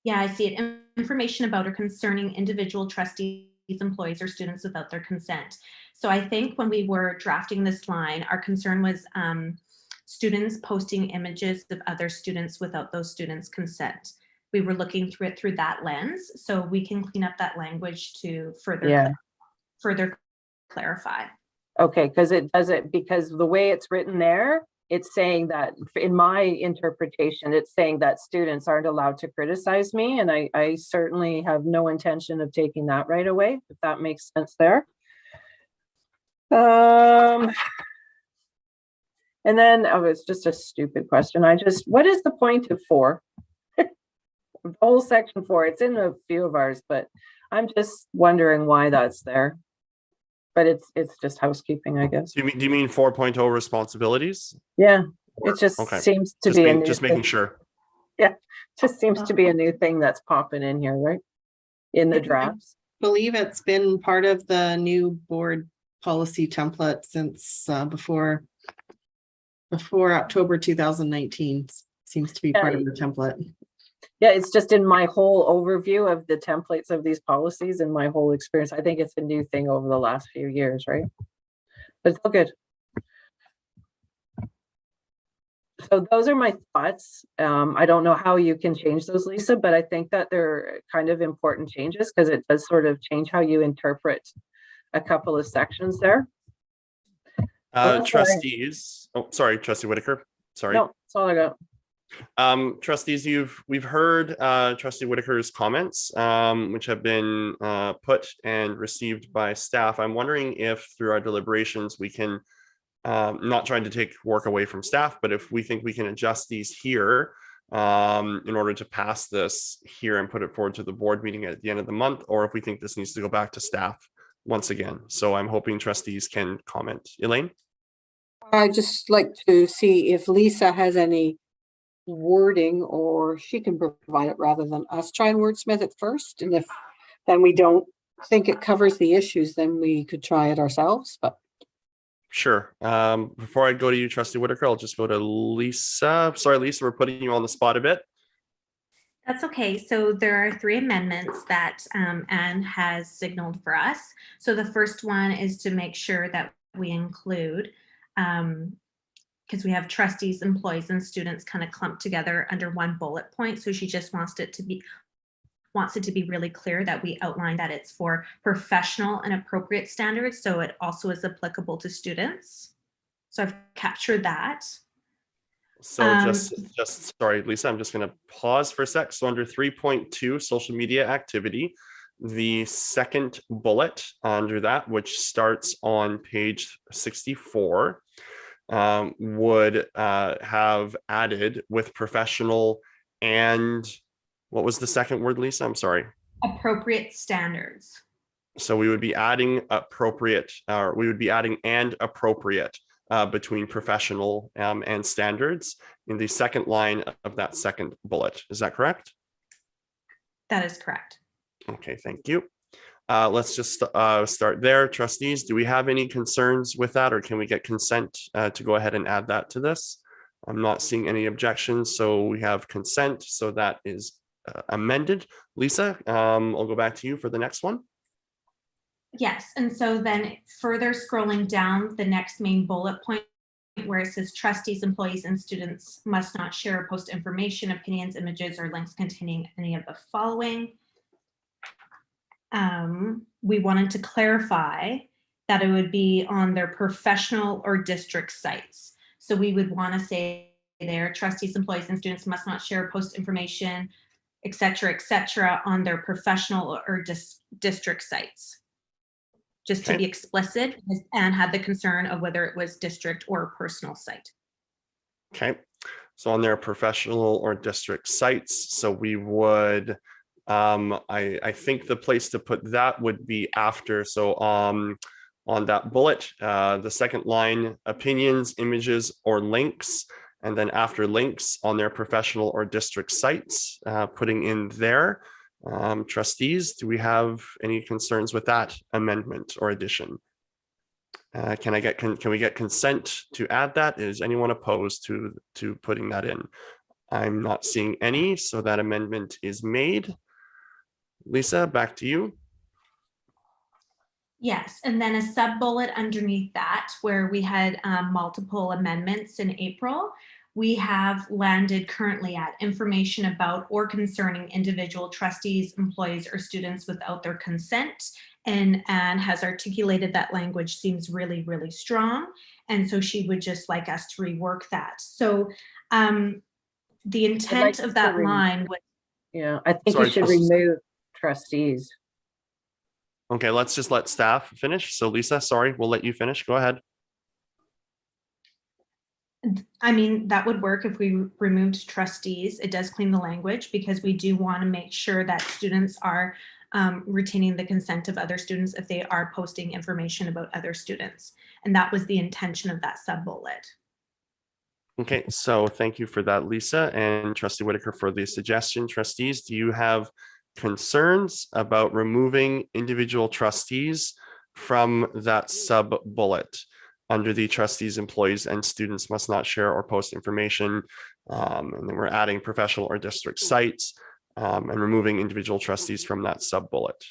Yeah, I see it. Information about or concerning individual trustees, employees, or students without their consent. So I think when we were drafting this line, our concern was students posting images of other students without those students' consent. We were looking through it through that lens, so we can clean up that language to further clarify. Okay, because the way it's written there, it's saying that, in my interpretation, it's saying that students aren't allowed to criticize me, and I certainly have no intention of taking that right away, if that makes sense there. And then, it's just a stupid question. What is the point of 4? The whole section 4, it's in a few of ours, but I'm just wondering why that's there. But it's just housekeeping, I guess. Do you mean 4.0 responsibilities? Yeah, it just seems to be a new just making sure. Yeah, just seems to be a new thing that's popping in here, right? In the drafts. I believe it's been part of the new board policy template since before October 2019. Seems to be part of the template. Yeah, it's just in my whole overview of the templates of these policies and my whole experience. I think it's a new thing over the last few years, right? But it's all good. So those are my thoughts. I don't know how you can change those, Lisa, but I think that they're kind of important changes, because it does sort of change how you interpret a couple of sections there. Trustees. Oh, sorry, Trustee Whitaker. Sorry. No, that's all I got. Trustees, we've heard Trustee Whitaker's comments, which have been put and received by staff. I'm wondering if through our deliberations we can, not trying to take work away from staff, but if we think we can adjust these here in order to pass this here and put it forward to the board meeting at the end of the month, or if we think this needs to go back to staff once again. So I'm hoping trustees can comment. Elaine? I'd just like to see if Lisa has any wording, or she can provide it rather than us try and wordsmith it first. And if then we don't think it covers the issues, then we could try it ourselves. But Sure. Before I go to you, Trustee Whitaker, I'll just go to Lisa. Sorry, Lisa, we're putting you on the spot a bit. That's okay. So there are 3 amendments that Anne has signaled for us. So the first one is to make sure that we include, because we have trustees, employees, and students kind of clumped together under one bullet point. So she just wants it to be really clear that we outline that it's for professional and appropriate standards. So it also is applicable to students. So I've captured that. So just sorry, Lisa, I'm just going to pause for a sec. So under 3.2, social media activity, the second bullet under that, which starts on page 64, would have added with professional and what was the second word, Lisa? I'm sorry. Appropriate standards. So we would be adding appropriate, or we would be adding and appropriate between professional and standards in the second line of that second bullet. Is that correct? That is correct. Okay, thank you. Let's just start there. Trustees, do we have any concerns with that, or can we get consent to go ahead and add that to this? I'm not seeing any objections, so we have consent, so that is amended. Lisa, I'll go back to you for the next one. Yes, and so then further scrolling down the next main bullet point where it says trustees, employees, and students must not share or post information, opinions, images, or links containing any of the following. We wanted to clarify that it would be on their professional or district sites. So we would want to say there, trustees, employees, and students must not share or post information, et cetera, on their professional or district sites. Just to be explicit, and had the concern of whether it was district or personal site. Okay, so on their professional or district sites, so we would, I think the place to put that would be after, so on that bullet, the second line, opinions, images, or links, and then after links on their professional or district sites, putting in there. Trustees, do we have any concerns with that amendment or addition? Can we get consent to add that? Is anyone opposed to putting that in? I'm not seeing any, so that amendment is made. Lisa, back to you. Yes, and then a sub bullet underneath that where we had multiple amendments in April. We have landed currently at information about or concerning individual trustees, employees, or students without their consent. And Anne has articulated that language seems really, really strong. And so she would just like us to rework that. So the intent of that line was. Yeah, I think you should remove trustees. Okay, let's just let staff finish. So Lisa, sorry, we'll let you finish. Go ahead. I mean, that would work if we removed trustees. It does clean the language because we do want to make sure that students are retaining the consent of other students if they are posting information about other students. And that was the intention of that sub bullet. Okay, so thank you for that, Lisa, and Trustee Whitaker for the suggestion. Trustees, do you have concerns about removing individual trustees from that sub bullet? Under the trustees, employees, and students must not share or post information. And then we're adding professional or district sites and removing individual trustees from that sub bullet.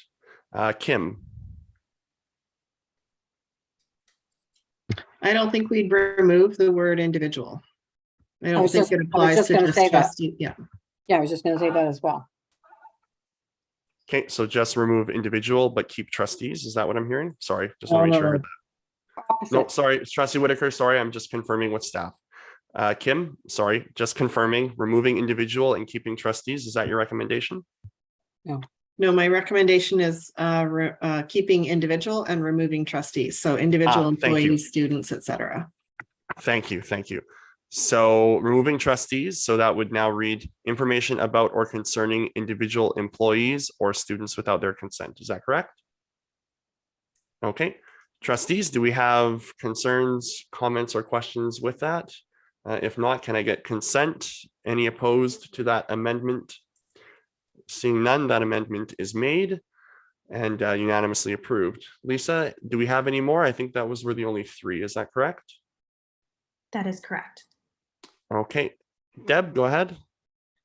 Kim. I don't think we'd remove the word individual. I don't think it applies to just trustee. Yeah. Yeah, I was just going to say that as well. Okay, so just remove individual, but keep trustees. Is that what I'm hearing? Sorry, just want to make sure. No, sorry, Trustee Whitaker, sorry, I'm just confirming with staff. Kim, sorry, just confirming, removing individual and keeping trustees. Is that your recommendation? No, my recommendation is keeping individual and removing trustees. So individual employees, students, etc. Thank you. So removing trustees, so that would now read information about or concerning individual employees or students without their consent. Is that correct? Okay. Trustees, do we have concerns, comments, or questions with that? If not, can I get consent Any opposed to that amendment? Seeing none, that amendment is made and unanimously approved. Lisa, do we have any more? I think that were the only three. Is that correct? That is correct. Okay. Deb, go ahead.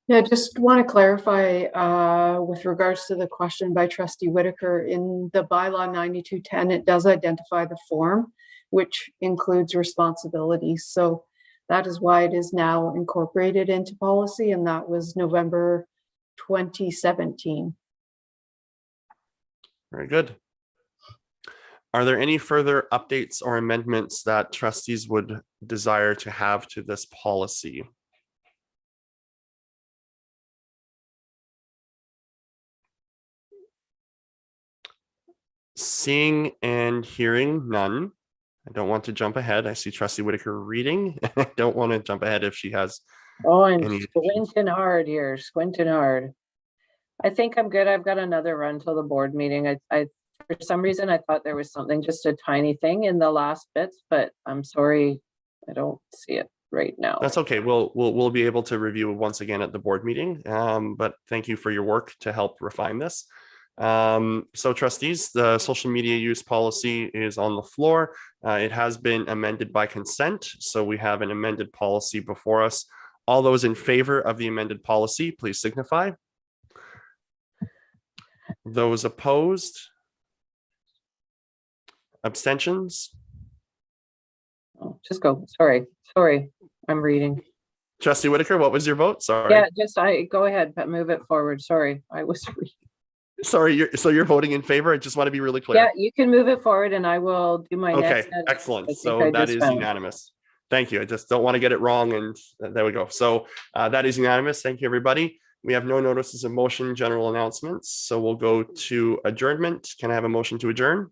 Yeah, just want to clarify with regards to the question by Trustee Whitaker. In the bylaw 9210, it does identify the form, which includes responsibilities. So that is why it is now incorporated into policy, and that was November 2017. Very good. Are there any further updates or amendments that trustees would desire to have to this policy? Seeing and hearing none. I don't want to jump ahead. I see Trustee Whitaker reading. I don't want to jump ahead if she has. Oh, I'm any squinting hard here, squinting hard. I think I'm good. I've got another run till the board meeting. I for some reason I thought there was something, just a tiny thing in the last bits, but I'm sorry, I don't see it right now. That's okay. We'll be able to review once again at the board meeting. But thank you for your work to help refine this. So trustees, the social media use policy is on the floor. It has been amended by consent. So we have an amended policy before us. All those in favor of the amended policy, please signify. Those opposed? Abstentions? Oh, just go. Sorry, I'm reading. Trustee Whitaker, what was your vote? Sorry. Yeah, just go ahead, but move it forward. Sorry, I was reading. Sorry, so you're voting in favor? I just want to be really clear. Yeah, you can move it forward and I will do my next. Okay, excellent. So that is unanimous. Thank you. I just don't want to get it wrong, and there we go. So that is unanimous. Thank you, everybody. We have no notices of motion, general announcements. So we'll go to adjournment. Can I have a motion to adjourn?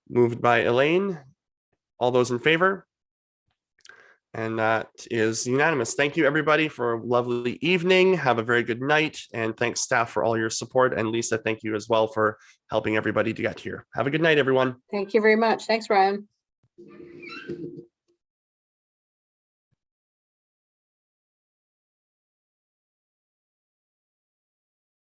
Moved by Elaine. All those in favor? And that is unanimous. Thank you, everybody, for a lovely evening. Have a very good night. And thanks, staff, for all your support. And Lisa, thank you as well for helping everybody to get here. Have a good night, everyone. Thank you very much. Thanks, Ryan.